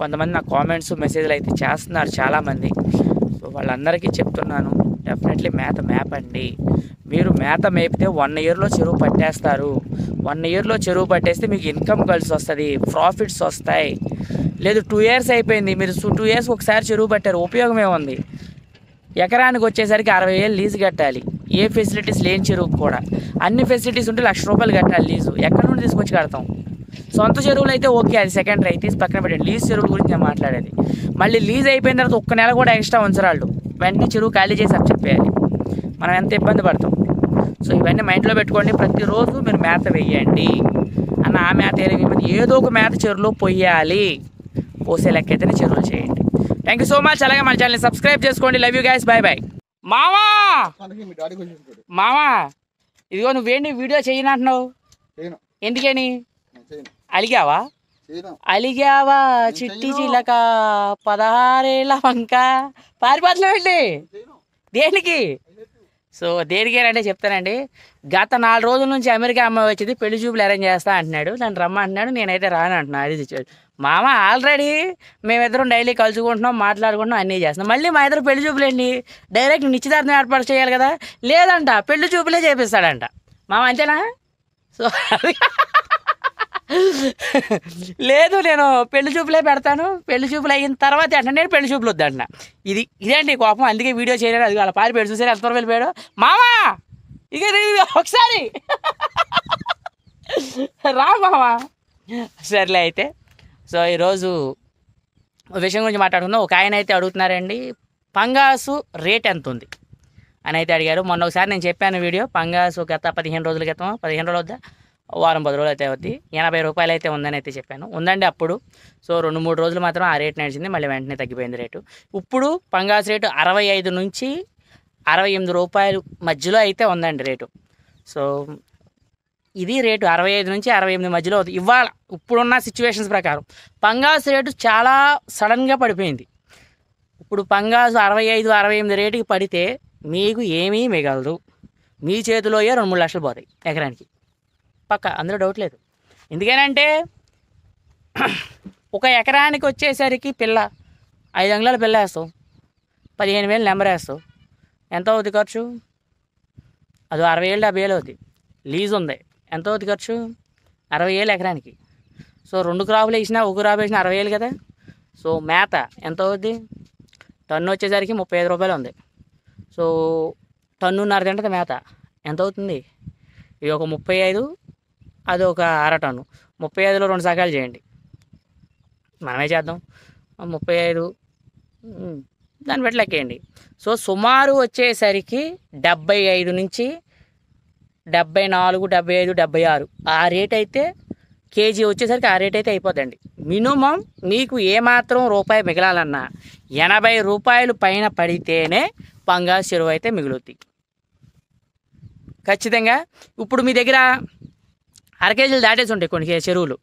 కొంతమంది నా కామెంట్స్ మెసేజ్లు అయితే చేస్తున్నారు చాలామంది. సో వాళ్ళందరికీ చెప్తున్నాను, డెఫినెట్లీ మేత మేపండి. మీరు మేత మేపితే 1 ఇయర్లో చెరువు పట్టేస్తారు. 1 ఇయర్లో చెరువు పట్టేస్తే మీకు ఇన్కమ్ కలిసి వస్తుంది, ప్రాఫిట్స్ వస్తాయి. లేదు 2 ఇయర్స్ అయిపోయింది, మీరు 2 ఇయర్స్ ఒకసారి చెరువు పట్టారు, ఉపయోగం ఏముంది. ఎకరానికి వచ్చేసరికి 60,000 లీజు కట్టాలి. ఏ ఫెసిలిటీస్ లేని చెరువుకు కూడా. అన్ని ఫెసిలిటీస్ ఉంటే ₹1,00,000 కట్టాలి లీజు. ఎక్కడి నుండి తీసుకొచ్చి కడతాం. సొంత చెరువులు అయితే ఓకే, అది సెకండరీ, తీసి పక్కన పెట్టండి. లీజ్ చెరువుల గురించి నేను మాట్లాడేది. మళ్ళీ లీజ్ అయిపోయిన తర్వాత 1 నెల కూడా ఎక్స్ట్రా ఉంచరాళ్ళు, వెంటనే చెరువు ఖాళీ చేసి చెప్పేయాలి. మనం ఎంత ఇబ్బంది పడతాం. సో ఇవన్నీ మైండ్లో పెట్టుకోండి. ప్రతిరోజు మీరు మేత వేయండి. అన్న ఆ మేత ఏదో ఒక మేత చెరువులో పొయ్యాలి. పోసే లెక్క అయితేనే చెరువులు చేయండి. Thank you so much. అలాగే మన ఛానల్ని సబ్స్క్రైబ్ చేసుకోండి. Love you guys, bye. మామా ఇదిగో నువ్వేంటి వీడియో చేయనంటున్నావు, ఎందుకని? అలిగావా చిట్టి చిలక 16 ఏళ్ళ వంక పారిపోతున్నావు వెళ్ళి దేనికి? సో దేనికి అంటే చెప్తానండి. గత 4 రోజుల నుంచి అమెరికా అమ్మాయి వచ్చింది, పెళ్లి చూపులు అరేంజ్ చేస్తా అంటున్నాడు, నన్ను రమ్మంటున్నాడు. నేనైతే రాను అంటున్నా. అది మామ ఆల్రెడీ మేమిద్దరం డైలీ కలుసుకుంటున్నాం, మాట్లాడుకుంటున్నాం, అన్నీ చేస్తున్నాం. మళ్ళీ మా ఇద్దరు పెళ్లి చూపులు ఏంటి, డైరెక్ట్ నిశ్చితార్థం ఏర్పాటు చేయాలి కదా. లేదంట, పెళ్లి చూపులే చేపిస్తాడంట మామ, అంతేనా? సో లేదు, నేను పెళ్లి చూపులే పెడతాను, పెళ్లి చూపులు అయిన తర్వాత అంటే నేను పెళ్లి చూపులు వద్దంటున్నా. ఇదేంటి కోపం, అందుకే వీడియో చేయలేదు. అది అలా పారిపోయాడు, చూసారు ఎంతవరకు వెళ్ళిపోయాడు మామా. ఇక ఒకసారి రా మామా. సర్లే అయితే. సో ఈరోజు విషయం గురించి మాట్లాడుకుందాం. ఒక ఆయన అయితే అడుగుతున్నారండి, పంగాసు రేట్ ఎంత ఉంది అని అయితే అడిగారు. మొన్న ఒకసారి నేను చెప్పాను వీడియో, పంగాసు గత 15 రోజుల క్రితం, 15 రోజులు వద్దా, వారం 10 రోజులు అయితే అవుద్ది, ₹80 అయితే ఉందని అయితే చెప్పాను. ఉందండి అప్పుడు. సో 2-3 రోజులు మాత్రం ఆ రేట్ నడిచింది, మళ్ళీ వెంటనే తగ్గిపోయింది రేటు. ఇప్పుడు పంగాసు రేటు 65 నుంచి ₹68 మధ్యలో అయితే ఉందండి రేటు. సో ఇది రేటు 65 నుంచి 68 మధ్యలో అవుతుంది ఇవాళ. ఇప్పుడున్న సిచ్యువేషన్స్ ప్రకారం పంగాసు రేటు చాలా సడన్గా పడిపోయింది. ఇప్పుడు పంగాసు 65-68 రేటుకి పడితే మీకు ఏమీ మిగలదు. మీ చేతిలో 2-3 లక్షలు పోతాయి ఎకరానికి పక్క, అందులో డౌట్ లేదు. ఎందుకనంటే ఒక ఎకరానికి వచ్చేసరికి 5 అంగుళాల పిల్ల వేస్తావు, 15,000 నెంబర్ వేస్తావు, ఎంత అవుతుంది ఖర్చు? అది 60,000-70,000 అవుతుంది. లీజ్ ఉంది, ఎంత అవుతుంది ఖర్చు? 60,000 ఎకరానికి. సో 2 క్రాపులు వేసినా, 1 క్రాప్ వేసినా 60,000 కదా. సో మేత ఎంత అవుద్ది? టన్ను వచ్చేసరికి ₹35 ఉంది. సో టన్నున్నర తింటుంది మేత, ఎంత అవుతుంది? ఇది ఒక 35, అది ఒక అర టన్ను. 35లో 2 సగాలు చేయండి, మనమే చేద్దాం. 35 దాన్ని బట్టి లెక్కేయండి. సో సుమారు వచ్చేసరికి 75 నుంచి 74, 75, 76 ఆ రేట్ అయితే కేజీ వచ్చేసరికి ఆ రేట్ అయితే అయిపోద్దండి. మినిమం మీకు ఏమాత్రం రూపాయి మిగలాలన్నా 80 రూపాయలు పైన పడితేనే పంగాస్ చెరువు అయితే మిగులుద్ది ఖచ్చితంగా. ఇప్పుడు మీ దగ్గర అరకేజీలు దాటేసి ఉంటాయి కొన్ని చెరువులు.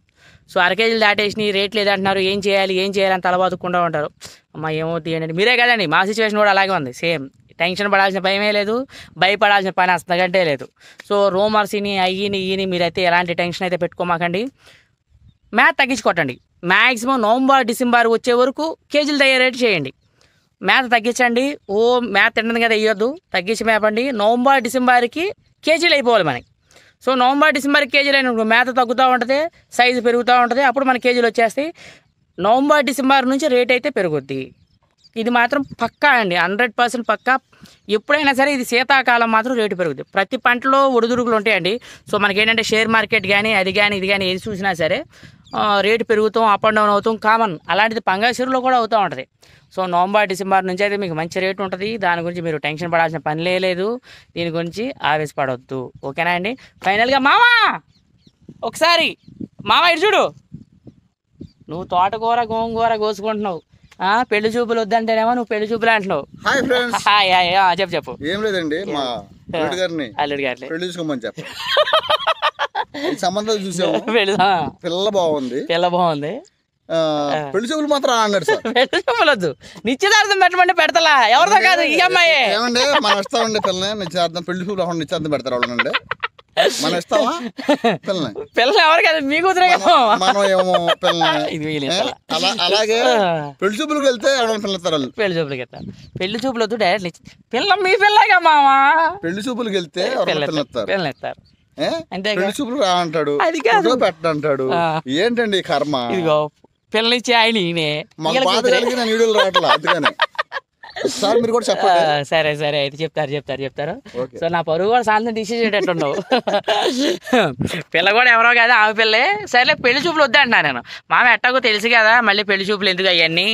సో అరకేజీలు దాటేసి రేట్ లేదంటున్నారు, ఏం చేయాలి అని తలబాదుకుంటూ ఉంటారు. అమ్మ ఏమవుతుంది ఏంటంటే మీరే కదండి, మా సిచ్యువేషన్ కూడా అలాగే ఉంది సేమ్. టెన్షన్ పడాల్సిన భయమే లేదు, భయపడాల్సిన పని అసలుగంటే లేదు. సో రూమర్స్ని ఈయని మీరైతే ఎలాంటి టెన్షన్ అయితే పెట్టుకోమాకండి. మ్యాథ్ తగ్గించుకోటండి. మ్యాక్సిమం నవంబర్ డిసెంబర్ వచ్చే వరకు కేజీలు తగ్గే రేటు చేయండి. మ్యాథ్ తగ్గించండి. మ్యాథ్ తింటుంది కదా వేయొద్దు, తగ్గించి మేపండి. నవంబర్ డిసెంబర్కి కేజీలు అయిపోవాలి మనకి. సో నవంబర్ డిసెంబర్ కేజీలు అయిన మేత తగ్గుతూ ఉంటుంది, సైజు పెరుగుతూ ఉంటుంది, అప్పుడు మన కేజీలు వచ్చేస్తాయి. నవంబర్ డిసెంబర్ నుంచి రేట్ అయితే పెరుగుద్ది. ఇది మాత్రం పక్కా అండి, 100% పక్కా. ఎప్పుడైనా సరే ఇది శీతాకాలం మాత్రం రేటు పెరుగుద్ది. ప్రతి పంటలో ఒడిదుడుకులు ఉంటాయండి. సో మనకేంటంటే షేర్ మార్కెట్ కానీ అది కానీ ఇది కానీ ఏది చూసినా సరే రేటు పెరుగుతాం, అప్ అండ్ డౌన్ అవుతాం కామన్. అలాంటిది పంగాస్ చెరువులో కూడా అవుతూ ఉంటుంది. సో నవంబర్ డిసెంబర్ నుంచి అయితే మీకు మంచి రేటు ఉంటుంది. దాని గురించి మీరు టెన్షన్ పడాల్సిన పని లేదు, దీని గురించి ఆవేశపడవద్దు. ఓకేనా అండి. ఫైనల్గా మామా ఒకసారి ఇటు చూడు, నువ్వు తోటకూర గోంగూర కోసుకుంటున్నావు, పెళ్లి చూపులు వద్దంటేనేమో నువ్వు పెళ్లి చూపులు అంటున్నావు. Hi friends. హాయ్ చెప్పు. ఏం లేదండి, మా అల్లుడి గారిని పెళ్లి చూసుకోమని చెప్ప సంబంధాలు చూసాము, పిల్ల బాగుంది పెళ్లి చూపులు మాత్రం అన్నాడు సార్. పెళ్లి చూపులు వద్దు, నిశ్చితార్థం పెట్టమంటే పెడతలా, ఎవరితో కాదు ఈ అమ్మాయి. ఏమండి మనం ఇస్తామండి పిల్లని నిశ్చితార్థం, పెళ్లి చూపులు అవ్వండి నిశ్చితార్థం పెడతారు వాళ్ళండి. మనం ఇస్తామా పిల్లలు ఎవరు కదా, మీ కూతురే కదా, మనం ఏమో పిల్లని. అలాగే పెళ్లి చూపులకు వెళ్తే ఎవరైనా పిల్లతారు వాళ్ళు. పెళ్లి చూపులకి వెళ్తారు, పెళ్లి చూపులు వద్దు డైరెక్ట్ పిల్ల మీ పిల్లగా మామా. పెళ్లి చూపులకు వెళ్తే పిల్లనిస్తారు, అంతే. పెళ్లి చూపులు రా అంటాడు, పెట్టంటాడు. ఏంటండి కర్మ. ఇదిగో పిల్లనిచ్చి ఆయన ఈయనే బాధ కలిగి నేను వీడియోలు రావట్లా అందుకని సార్ మీరు కూడా చెప్పండి. సరే అయితే చెప్తారు. సో నా పరువు కూడా సాయంత్రం తీసేసేటట్టున్నావు. పిల్ల కూడా ఎవరో కదా, ఆమె పిల్లే. సరే పెళ్లి చూపులు వద్దా అంటున్నా నేను. మామ ఎట్టాగో తెలుసు కదా, మళ్ళీ పెళ్లి చూపులు ఎందుకు అవన్నీ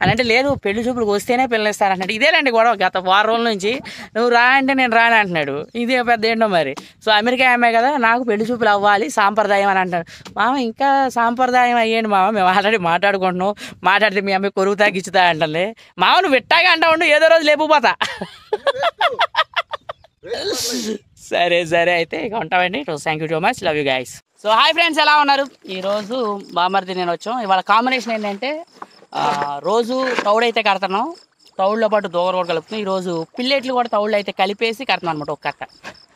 అని అంటే, లేదు పెళ్లి చూపులు వస్తేనే పిల్లనిస్తారు అంటున్నాడు. ఇదేనండి గొడవ గత 4 రోజుల నుంచి. నువ్వు రా అంటే నేను రాని అంటున్నాడు. ఇదే పెద్ద ఏంటో మరి. సో అమెరికా అమ్మాయి కదా, నాకు పెళ్లి చూపులు అవ్వాలి సాంప్రదాయం అని అంటాడు. మామ ఇంకా సాంప్రదాయం అయ్యేయండి మామ, మేము ఆల్రెడీ మాట్లాడుకుంటున్నాం, మాట్లాడితే మీ అమ్మాయి కొరువు తాగిచ్చుతా అంటుంది. మామ నువ్వు విట్టాగా అంటా ఉండు, ఏదో రోజు లేపుపోతా. సరే అయితే ఇక ఉంటామండి. Thank you so much, love you guys. So hi friends, ఎలా ఉన్నారు? ఈరోజు బామర్ది నేను వచ్చాం. ఇవాళ కాంబినేషన్ ఏంటంటే రోజు తౌడు అయితే కడతాను, తౌడులో పాటు దోగర కూడా కలుపుతున్నాం. ఈరోజు పిల్లెట్లు కూడా తౌళ్ళు అయితే కలిపేసి కడతాను అనమాట ఒక కట్ట.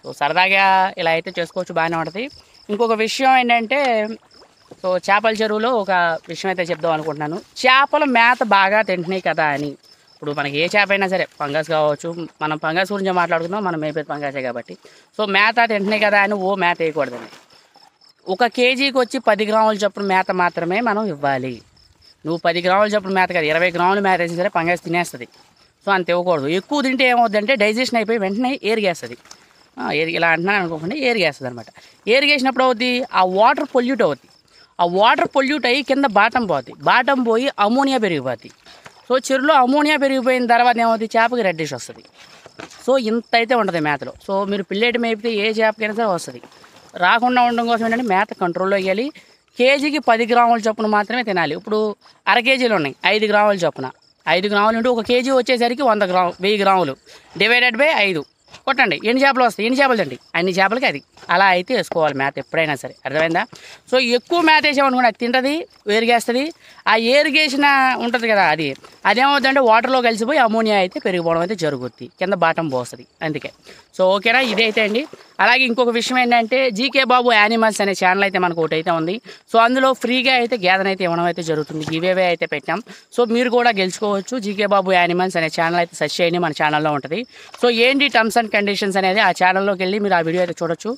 సో సరదాగా ఇలా అయితే చేసుకోవచ్చు, బాగానే ఉంటుంది. ఇంకొక విషయం ఏంటంటే, సో చేపల చెరువులో ఒక విషయం అయితే చెప్దాం అనుకుంటున్నాను. చేపలు మేత బాగా తింటున్నాయి కదా అని. ఇప్పుడు మనకి ఏ చేప అయినా సరే, పంగాస్ కావచ్చు, మనం పంగాస్ గురించి మాట్లాడుకుందాం, మనం మేపేది పంగాసే కాబట్టి. సో మేత తింటున్నాయి కదా అని మేత వేయకూడదండి. 1 కేజీకి వచ్చి 10 గ్రాముల చొప్పున మేత మాత్రమే మనం ఇవ్వాలి. నువ్వు 10 గ్రాముల చొప్పున మేత కాదు, 20 గ్రాముల మేత వేసినా సరే పంగాస్ తినేస్తుంది. సో అంత ఇవ్వకూడదు. ఎక్కువ తింటే ఏమవుతుందంటే డైజెషన్ అయిపోయి వెంటనే ఏరిగేస్తుంది. ఇలా అంటున్నాను అనుకోకుండా ఏరిగేస్తుంది అనమాట. ఏరిగేసినప్పుడు అవుద్ది, ఆ వాటర్ పొల్యూట్ అవుద్ది. ఆ వాటర్ పొల్యూట్ అయ్యి కింద బాటం పోయి అమోనియా పెరిగిపోద్ది. సో చెరువులో అమోనియా పెరిగిపోయిన తర్వాత ఏమవుతుంది, చేపకి రెడ్డిష్ వస్తుంది. సో ఇంత అయితే ఉంటుంది మేతలో. సో మీరు పిల్లేటి మేపితే ఏ చేపకైనా సరే వస్తుంది. రాకుండా ఉండడం కోసం ఏంటంటే మేత కంట్రోల్లో వేయాలి. కేజీకి 10 గ్రాముల చొప్పున మాత్రమే తినాలి. ఇప్పుడు అర కేజీలు ఉన్నాయి, 5 గ్రాముల చొప్పున. 5 గ్రాములు ఉంటే 1 కేజీ వచ్చేసరికి 1000 గ్రాములు డివైడెడ్ బై 5 కొట్టండి. ఎన్ని చేపలు వస్తాయి, ఎన్ని చేపలు తిండి, అన్ని చేపలకి అది. అలా అయితే వేసుకోవాలి మేత ఎప్పుడైనా సరే, అర్థమైందా? సో ఎక్కువ మేత వేసామనుకోండి అది తింటుంది, ఏరిగేస్తుంది. ఆ ఏరిగేసిన ఉంటుంది కదా, అదేమవుతుందంటే వాటర్లో కలిసిపోయి అమోనియా అయితే పెరిగిపోవడం అయితే జరుగుద్ది, కింద బాటం పోస్తుంది. అందుకే సో ఓకేనా, ఇదైతే అండి. అలాగే ఇంకొక విషయం ఏంటంటే, జీకే బాబు యానిమల్స్ అనే ఛానల్ అయితే మనకు ఒకటి అయితే ఉంది. సో అందులో ఫ్రీగా అయితే గేదెనైతే ఇవ్వడం అయితే జరుగుతుంది, గివేవే అయితే పెట్టాం. సో మీరు కూడా గెలుచుకోవచ్చు. జీకే బాబు యానిమల్స్ అనే ఛానల్ అయితే సెర్చ్ చేయండి, మన ఛానల్లో ఉంటుంది. సో ఏంటి టర్మ్స్ అండ్ కండిషన్స్ అనేది ఆ ఛానల్లోకి వెళ్ళి మీరు ఆ వీడియో అయితే చూడొచ్చు.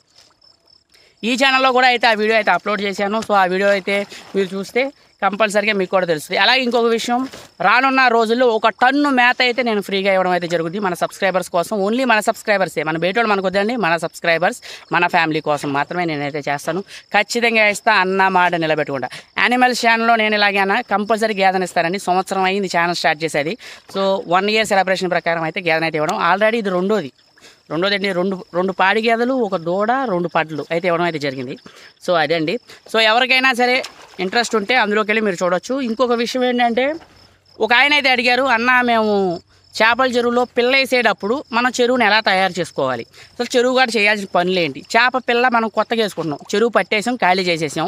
ఈ ఛానల్లో కూడా అయితే ఆ వీడియో అయితే అప్లోడ్ చేశాను. సో ఆ వీడియో అయితే మీరు చూస్తే కంపల్సరీగా మీకు కూడా తెలుస్తుంది. అలాగే ఇంకొక విషయం, రానున్న రోజుల్లో 1 టన్ను మేత అయితే నేను ఫ్రీగా ఇవ్వడం అయితే జరుగుతుంది మన సబ్స్క్రైబర్స్ కోసం. ఓన్లీ మన సబ్స్క్రైబర్సే, మన బయటోళ్ళు మనకు వద్దండి, మన సబ్స్క్రైబర్స్ మన ఫ్యామిలీ కోసం మాత్రమే నేనైతే చేస్తాను. ఖచ్చితంగా ఇస్తా, అన్న మాట నిలబెట్టుకుంటా. యానిమల్స్ ఛానల్లో నేను ఇలాగైనా కంపల్సరీ గేదెని ఇస్తానండి. సంవత్సరం అయింది ఛానల్ స్టార్ట్ చేసేది. సో 1 ఇయర్ సెలబ్రేషన్ ప్రకారం అయితే గేదెనైతే ఇవ్వడం. ఆల్రెడీ ఇది 2వది. రెండోది ఏంటి, రెండు పాడి గేదెలు, ఒక దూడ, 2 పడ్లు అయితే ఇవ్వడం అయితే జరిగింది. సో అదండి. సో ఎవరికైనా సరే ఇంట్రెస్ట్ ఉంటే అందులోకి వెళ్ళి మీరు చూడొచ్చు. ఇంకొక విషయం ఏంటంటే, ఒక ఆయన అయితే అడిగారు, అన్న మేము చేపల చెరువులో పిల్ల వేసేటప్పుడు మనం చెరువుని ఎలా తయారు చేసుకోవాలి, అసలు చెరువు కూడా చేయాల్సిన పనులు ఏంటి, చేప పిల్ల మనం కొత్తగా వేసుకుంటున్నాం, చెరువు పట్టేసాం, ఖాళీ చేసేసాం,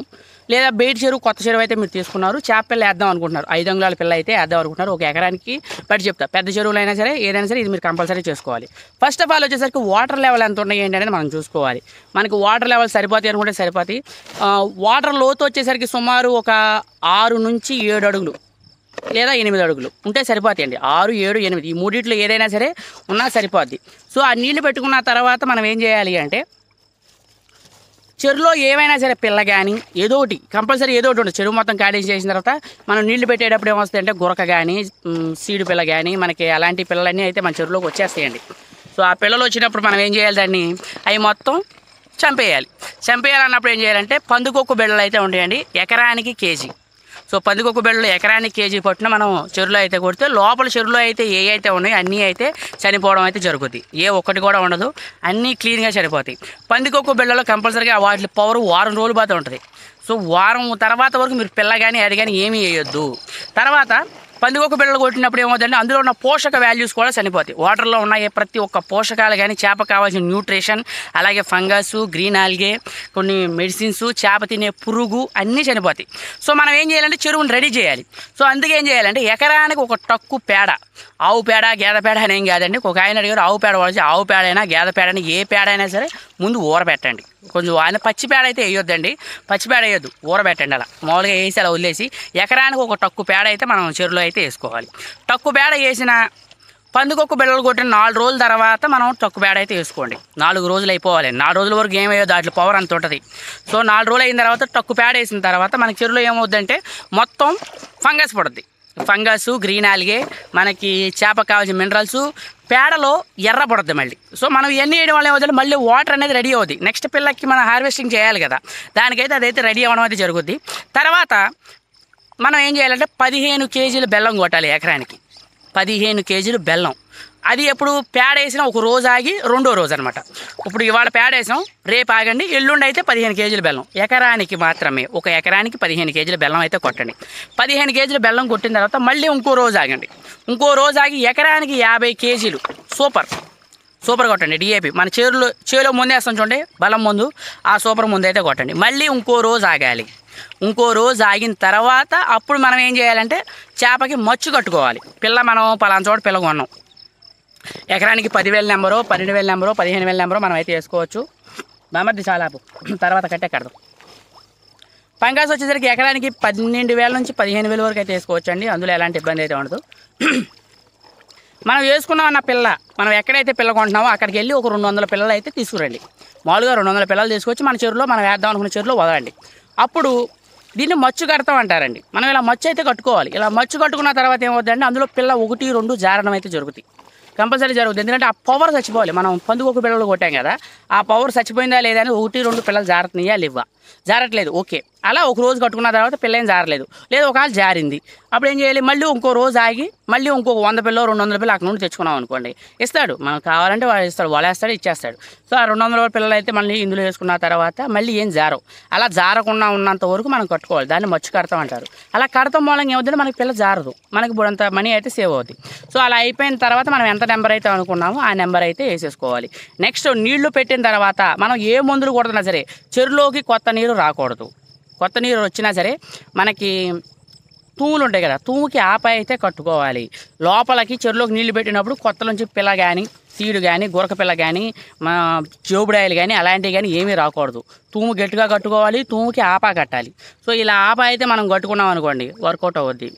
లేదా బయట చెరువు కొత్త చెరువు అయితే మీరు తీసుకున్నారు, చేప పిల్ల వేద్దాం అనుకుంటున్నారు, 5 అంగుళాల పిల్ల అయితే వేద్దాం అనుకుంటున్నారు, 1 ఎకరానికి బట్టి చెప్తా, పెద్ద చెరువులు అయినా సరే ఏదైనా సరే ఇది మీరు కంపల్సరీ చేసుకోవాలి. ఫస్ట్ ఆఫ్ ఆల్ వచ్చేసరికి వాటర్ లెవెల్ ఎంత ఉన్నాయి ఏంటి అనేది మనం చూసుకోవాలి. మనకి వాటర్ లెవెల్ సరిపోతాయి అనుకుంటే సరిపోతాయి. వాటర్ లోతు వచ్చేసరికి సుమారు ఒక 6 నుంచి 7 అడుగులు లేదా 8 అడుగులు ఉంటే సరిపోతాయండి. 6, 7, 8 ఈ మూడిట్లో ఏదైనా సరే ఉన్నా సరిపోద్ది. సో ఆ నీళ్లు పెట్టుకున్న తర్వాత మనం ఏం చేయాలి అంటే, చెరువులో ఏమైనా సరే పిల్ల కానీ ఏదో ఒకటి కంపల్సరీ ఏదో ఒకటి ఉంటుంది. చెరువు మొత్తం ఖాళీ చేసిన తర్వాత మనం నీళ్లు పెట్టేటప్పుడు ఏమొస్తాయి అంటే, గురక కానీ సీడు పిల్ల కానీ మనకి అలాంటి పిల్లలన్నీ అయితే మన చెరువులోకి వచ్చేస్తాయండి. సో ఆ పిల్లలు వచ్చినప్పుడు మనం ఏం చేయాలి, దాన్ని అవి మొత్తం చంపేయాలన్నప్పుడు ఏం చేయాలంటే, పందుకొక్కు బిళ్ళలు అయితే ఉంటాయండి, ఎకరానికి కేజీ. సో పందికొక్కు బిళ్ళలు ఎకరానికి కేజీ పట్టున మనం చెరువులో అయితే కొడితే, లోపల చెరువులో అయితే ఏ అయితే ఉన్నాయో అన్నీ అయితే చనిపోవడం అయితే జరుగుతుంది. ఏ ఒక్కటి కూడా ఉండదు, అన్నీ క్లీన్గా చనిపోతాయి. పందికొక్కు బిళ్ళలో కంపల్సరీగా వాటి పవర్ వారం రోజులు బాగా ఉంటుంది. సో వారం తర్వాత వరకు మీరు పిల్ల కానీ అది కానీ ఏమీ వేయొద్దు. తర్వాత పందికొక్కు బిళ్ళలు కొట్టినప్పుడు ఏమవుతుందంటే, అందులో ఉన్న పోషక వాల్యూస్ కూడా చనిపోతాయి. వాటర్లో ఉన్న ప్రతి ఒక్క పోషకాలు కానీ, చేప కావాల్సిన న్యూట్రిషన్, అలాగే ఫంగస్, గ్రీన్ ఆల్గే, కొన్ని మెడిసిన్స్, చేప తినే పురుగు అన్నీ చనిపోతాయి. సో మనం ఏం చేయాలంటే చెరువుని రెడీ చేయాలి. సో అందుకే ఏం చేయాలంటే, ఎకరానికి ఒక టక్కు పేడ, ఆవు పేడ, గేదె పేడ అని ఏం కాదండి. ఒక ఆయన అడిగారు ఆవు పేడ వాడిచి, ఆవు పేడ అయినా గేదె పేడ అయినా ఏ పేడ అయినా సరే ముందు ఊరబెట్టండి. కొంచెం ఆయన పచ్చి పేడ అయితే వేయొద్దండి, పచ్చి పేడ వేయొద్దు, ఊరబెట్టండి. అలా మామూలుగా వేసి అలా వదిలేసి ఎకరానికి ఒక టక్కు పేడ అయితే మనం చెరువులో అయితే వేసుకోవాలి. టక్కు పేడ వేసిన పందికొక్కు బిళ్ళలు కొట్టిన 4 రోజుల తర్వాత మనం టక్కు పేడ అయితే వేసుకోండి. 4 రోజులు అయిపోవాలి. 4 రోజుల వరకు ఏమయ్యో దాంట్లో పవర్ అంత ఉంటుంది. సో 4 రోజులు అయిన తర్వాత టక్కు పేడ వేసిన తర్వాత మనకి చెరువులో ఏమవుద్దంటే, మొత్తం ఫంగస్ పడుద్ది. ఫంగస్, గ్రీన్ ఆల్గే, మనకి చేపకు కావాల్సిన మినరల్స్ పేడలో ఎర్ర పడుద్ది మళ్ళీ. సో మనం ఇవన్నీ వేయడం వల్ల ఏమవుతుంది, మళ్ళీ వాటర్ అనేది రెడీ అవుద్ది. నెక్స్ట్ పిల్లకి మనం హార్వెస్టింగ్ చేయాలి కదా, దానికైతే అదైతే రెడీ అవ్వడం అయితే జరుగుద్ది. తర్వాత మనం ఏం చేయాలంటే 15 కేజీలు బెల్లం కొట్టాలి ఎకరానికి. 15 కేజీలు బెల్లం. అది ఎప్పుడు పేడ వేసినా ఒక రోజు ఆగి రెండో రోజు అనమాట. ఇప్పుడు ఇవాళ పేడ వేసాం, రేపు ఆగండి, ఎల్లుండి అయితే 15 కేజీలు బెల్లం ఎకరానికి మాత్రమే. ఒక ఎకరానికి 15 కేజీల బెల్లం అయితే కొట్టండి. 15 కేజీల బెల్లం కొట్టిన తర్వాత మళ్ళీ ఇంకో రోజు ఆగండి. ఇంకో రోజు ఆగి ఎకరానికి 50 కేజీలు సూపర్ కొట్టండి. డిఏపి మన చేలో ముందు వేస్తాం చూడండి, బలం ముందు, ఆ సూపర్ ముందు అయితే కొట్టండి. మళ్ళీ ఇంకో రోజు ఆగాలి. ఇంకో రోజు ఆగిన తర్వాత అప్పుడు మనం ఏం చేయాలంటే, చేపకి మచ్చు కట్టుకోవాలి. పిల్ల మనం పలానా చోట పిల్ల కొన్నాం, ఎకరానికి 10,000 నెంబరో, 12,000 నెంబరో, 15,000 నెంబరో మనం అయితే వేసుకోవచ్చు. బామర్ది చాలాపు తర్వాత కట్టే కడదాం. ఫంగస్ వచ్చేసరికి ఎకరానికి 12,000 నుంచి 15,000 వరకు అయితే వేసుకోవచ్చు అండి. అందులో ఎలాంటి ఇబ్బంది అయితే ఉండదు. మనం వేసుకున్నాం అన్న పిల్ల, మనం ఎక్కడైతే పిల్ల కొంటున్నామో అక్కడికి వెళ్ళి ఒక 200 పిల్లలు అయితే తీసుకురండి. మామూలుగా 200 పిల్లలు తీసుకొచ్చి మన చెరువులో, మనం వేద్దాం అనుకున్న చెరువులో వదలండి. అప్పుడు దీన్ని మచ్చు కడతాం అంటారండి. మనం ఇలా మచ్చు అయితే కట్టుకోవాలి. ఇలా మచ్చు కట్టుకున్న తర్వాత ఏమవుతుందంటే, అందులో పిల్ల 1, 2 జారడం అయితే జరుగుతాయి, కంపల్సరీ జరుగుతుంది. ఎందుకంటే ఆ పవర్ చచ్చిపోవాలి. మనం పందుకొక్కు పిల్లలు కొట్టాం కదా, ఆ పవర్ చచ్చిపోయిందా లేదా అని 1, 2 పిల్లలు జారుతున్నాయా లేవా, జారట్లేదు, ఓకే, అలా ఒక రోజు కట్టుకున్న తర్వాత పిల్ల ఏం జారలేదు, లేదా ఒకవేళ జారింది, అప్పుడు ఏం చేయాలి, మళ్ళీ ఇంకో రోజు ఆగి మళ్ళీ ఇంకొక 100 పిల్ల 200 పిల్ల అక్కడ నుండి తెచ్చుకున్నాం అనుకోండి, ఇస్తాడు. మనం కావాలంటే వాడు ఇస్తాడు, వలేస్తాడు, ఇచ్చేస్తాడు. సో ఆ 200 పిల్లలు అయితే మళ్ళీ ఇందులో వేసుకున్న తర్వాత మళ్ళీ ఏం జారవు. అలా జారకుండా ఉన్నంత వరకు మనం కట్టుకోవాలి. దాన్ని మచ్చు కడతాం అంటారు. అలా కడతాం మూలంగా ఏమవుతుందంటే మనకి పిల్ల జారదు, మనకి బుడంత మనీ అయితే సేవ్ అవుతుంది. సో అలా అయిపోయిన తర్వాత మనం ఎంత నెంబర్ అయితే అనుకున్నామో ఆ నెంబర్ అయితే వేసేసుకోవాలి. నెక్స్ట్ నీళ్లు పెట్టిన తర్వాత మనం ఏ మందులు కొడుతున్నా సరే చెరువులోకి కొత్త నీరు రాకూడదు. కొత్త నీరు వచ్చినా సరే మనకి తూములు ఉంటాయి కదా, తూముకి ఆపై అయితే కట్టుకోవాలి. లోపలికి చెరువులోకి నీళ్లు పెట్టినప్పుడు కొత్త నుంచి పిల్ల కానీ, సీడు కానీ, గురక పిల్ల కానీ, జోబుడాయలు కానీ అలాంటివి కానీ ఏమీ రాకూడదు. తూము గట్టిగా కట్టుకోవాలి, తూముకి ఆపా కట్టాలి. సో ఇలా ఆపా అయితే మనం కట్టుకున్నాం అనుకోండి వర్కౌట్ అవుద్ది.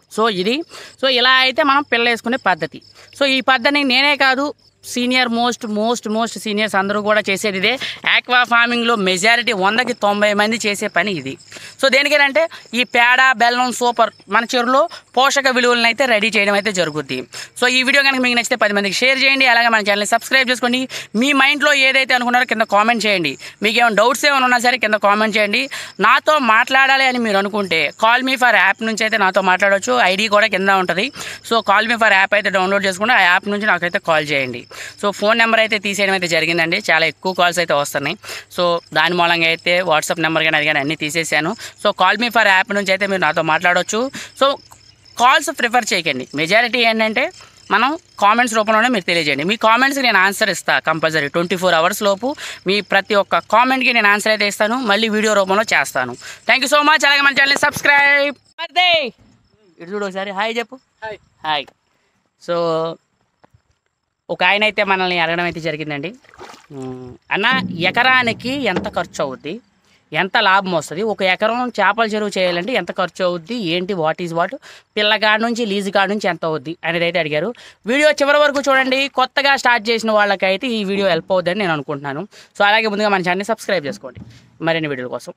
సో ఇలా అయితే మనం పిల్ల వేసుకునే పద్ధతి. సో ఈ పద్ధతిని నేనే కాదు, సీనియర్ మోస్ట్ సీనియర్స్ అందరూ కూడా చేసేది ఇదే. ఆక్వా ఫార్మింగ్లో మెజారిటీ 100కి 90 మంది చేసే పని ఇది. సో దేనికేనంటే ఈ పేడ, బెల్లం, సూపర్ మన చెరువులో పోషక విలువలను అయితే రెడీ చేయడం అయితే జరుగుద్ది. సో ఈ వీడియో కనుక మీకు నచ్చితే 10 మందికి షేర్ చేయండి. అలాగే మన ఛానల్ని సబ్స్క్రైబ్ చేసుకోండి. మీ మైండ్లో ఏదైతే అనుకున్నారో కింద కామెంట్ చేయండి. మీకు ఏమైనా డౌట్స్ ఏమైనా ఉన్నా సరే కింద కామెంట్ చేయండి. నాతో మాట్లాడాలి అని మీరు అనుకుంటే కాల్ మీ ఫర్ యాప్ నుంచి అయితే నాతో మాట్లాడవచ్చు. ఐడి కూడా కింద ఉంటుంది. So call me for app అయితే డౌన్లోడ్ చేసుకుంటే ఆ యాప్ నుంచి నాకైతే కాల్ చేయండి. సో ఫోన్ నెంబర్ అయితే తీసేయడం అయితే జరిగిందండి. చాలా ఎక్కువ కాల్స్ అయితే వస్తున్నాయి. సో దాని మూలంగా అయితే వాట్సాప్ నెంబర్ కానీ అది కానీ అన్నీ తీసేసాను. So call me for app నుంచి అయితే మీరు నాతో మాట్లాడవచ్చు. సో కాల్స్ ప్రిఫర్ చేయకండి. మెజారిటీ ఏంటంటే మనం కామెంట్స్ రూపంలోనే మీరు తెలియజేయండి. మీ కామెంట్స్కి నేను ఆన్సర్ ఇస్తాను కంపల్సరీ. 24 hours లోపు మీ ప్రతి ఒక్క కామెంట్కి నేను ఆన్సర్ అయితే ఇస్తాను. మళ్ళీ వీడియో రూపంలో చేస్తాను. Thank you so much. అలాగే మన ఛానల్ని సబ్స్క్రైబ్ ఇటు చూడు ఒకసారి. హాయ్ చెప్పు. హాయ్. సో ఒక ఆయన అయితే మనల్ని అడగడం అయితే జరిగిందండి. అన్న ఎకరానికి ఎంత ఖర్చు అవుద్ది, ఎంత లాభం వస్తుంది, ఒక ఎకరం చేపల చెరువు చేయాలంటే ఎంత ఖర్చు అవుద్ది, ఏంటి, వాట్ ఈజ్ వాట్, పిల్లగాడి నుంచి లీజు కాడ నుంచి ఎంత అవుద్ది అనేది అయితే అడిగారు. వీడియో చివరి వరకు చూడండి. కొత్తగా స్టార్ట్ చేసిన వాళ్ళకైతే ఈ వీడియో హెల్ప్ అవుద్దని నేను అనుకుంటున్నాను. సో అలాగే ముందుగా మన ఛానల్ని సబ్స్క్రైబ్ చేసుకోండి మరిన్ని వీడియోల కోసం.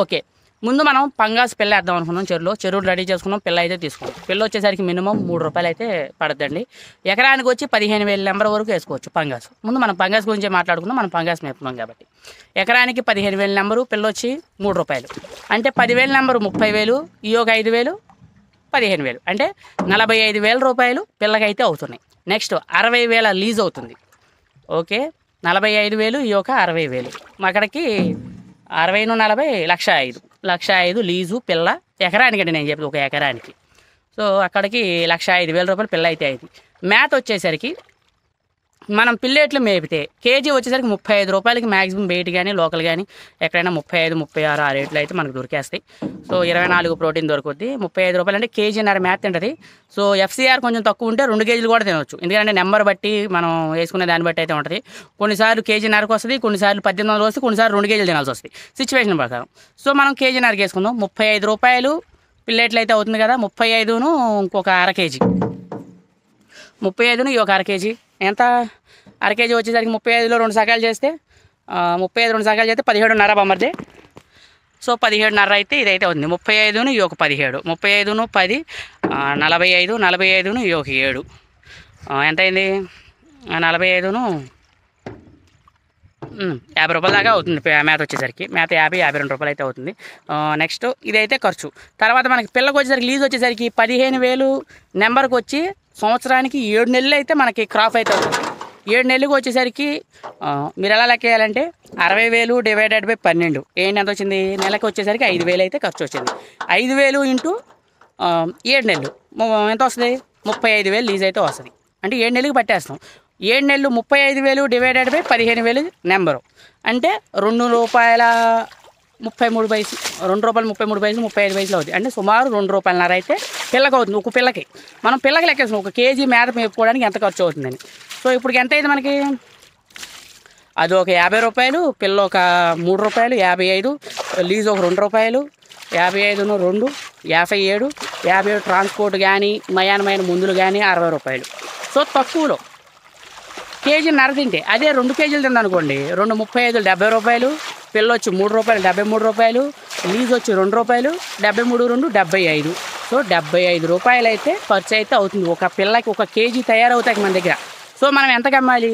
ఓకే, ముందు మనం పంగాస్ పిల్ల వేద్దాం అనుకున్నాం. చెరువు రెడీ చేసుకున్నాం. పిల్ల అయితే తీసుకున్నాం. పిల్ల వచ్చేసరికి మినిమం 3 రూపాయలు అయితే పడద్దండి. ఎకరానికి వచ్చి 15,000 నెంబర్ వరకు వేసుకోవచ్చు పంగాస్. ముందు మనం పంగాస్ గురించి మాట్లాడుకుందాం. మనం పంగాస్ మేపుతున్నాం కాబట్టి ఎకరానికి 15,000 నెంబరు, పిల్ల వచ్చి 3 రూపాయలు అంటే 10,000 నెంబరు 30,000, ఈ ఒక 5,000 15,000 అంటే 45,000 రూపాయలు పిల్లకైతే అవుతున్నాయి. నెక్స్ట్ 60,000 లీజ్ అవుతుంది. ఓకే, 45,000 ఈ ఒక 60,000 అక్కడికి 60 × 40 1,05,000 లీజు పిల్ల ఎకరానికి అండి నేను చెప్పి ఒక ఎకరానికి. సో అక్కడికి 1,05,000 రూపాయలు పిల్ల అయితే అయింది. మ్యాథ్ వచ్చేసరికి మనం పిల్లేట్లు మేపితే కేజీ వచ్చేసరికి 35 రూపాయలకి మ్యాక్సిమం బయట కానీ లోకల్ కానీ ఎక్కడైనా 35, 36 ఆ రేట్లు అయితే మనకు దొరికేస్తాయి. సో 24 ప్రోటీన్ దొరుకుద్ది. 35 రూపాయలు అంటే కేజీన్నర మ్యాథ్ ఉంటుంది. సో ఎఫ్సీఆర్ కొంచెం తక్కువ ఉంటే 2 కేజీలు కూడా తినవచ్చు. ఎందుకంటే నెంబర్ బట్టి మనం వేసుకునే దాన్ని బట్టి అయితే ఉంటుంది. కొన్నిసార్లు కేజీన్నరకు వస్తుంది, కొన్నిసార్లు 1800 వస్తుంది, కొన్నిసార్లు 2 కేజీలు తినాల్సి వస్తుంది సిచ్యువేషన్ ప్రకారం. సో మనం కేజీన్నరకు వేసుకుందాం. 35 రూపాయలు పిల్లేట్లు అయితే అవుతుంది కదా. 35ను ఇంకొక అర కేజీ, 35ను ఈ ఒక అర కేజీ ఎంత, అర కేజీ వచ్చేసరికి 35లో 2 సగాలు చేస్తే 35 2 సగాలు చేస్తే 17.5 బొమ్మది. సో 17.5 అయితే ఇదైతే అవుతుంది. 35ను ఈ ఒక 17, 35ను 10 45, 45ను ఈ ఒక 7 ఎంత అయింది, 45ను 50 రూపాయల దాకా అవుతుంది. మ్యాథ్ వచ్చేసరికి మ్యాథ్ 50-52 రూపాయలు అయితే అవుతుంది. నెక్స్ట్ ఇదైతే ఖర్చు. తర్వాత మనకి పిల్లకి వచ్చేసరికి లీజ్ వచ్చేసరికి 15,000 నెంబర్కి వచ్చి సంవత్సరానికి 7 నెలలు అయితే మనకి క్రాప్ అయితే అవుతుంది. 7 నెలలకు వచ్చేసరికి మీరు ఎలా లెక్క వేయాలంటే 60,000 డివైడెడ్ బై 12 ఏంటి ఎంత వచ్చింది, నెలకు వచ్చేసరికి 5,000 అయితే ఖర్చు వచ్చింది. 5,000 ఇంటూ 7 నెలలు ఎంత వస్తుంది, 35,000 లీజ్ అయితే వస్తుంది. అంటే 7 నెలలకు పట్టేస్తాం. 7 నెలలు 35,000 డివైడెడ్ బై 15,000 నెంబరు అంటే ₹2.33, ₹2.33, 35 పైసలు అవుతుంది. అంటే సుమారు ₹2.50 అయితే పిల్లకి అవుతుంది. ఒక పిల్లకి మనం పిల్లకి లెక్కేస్తాం ఒక కేజీ మేత మేపుకోవడానికి ఎంత ఖర్చు అవుతుందని. సో ఇప్పుడు ఎంత అయింది మనకి, అది ఒక 50 రూపాయలు, పిల్ల ఒక 3 రూపాయలు, 55, లీజ్ ఒక 2 రూపాయలు, 55ను 2 57, 57 ట్రాన్స్పోర్ట్ కానీ మయానమైన మందులు కానీ 60 రూపాయలు. సో తక్కువలో కేజీన్నర తింటే అదే 2 కేజీలు తిందనుకోండి, 2 35 70 రూపాయలు, పిల్ల వచ్చి 3 రూపాయలు 73 రూపాయలు, లీజ్ వచ్చి 2 రూపాయలు, 73 2 75. సో 75 రూపాయలు అయితే ఖర్చు అయితే అవుతుంది ఒక పిల్లకి. ఒక కేజీ తయారవుతాయి మన దగ్గర. సో మనం ఎంతకు అమ్మాలి,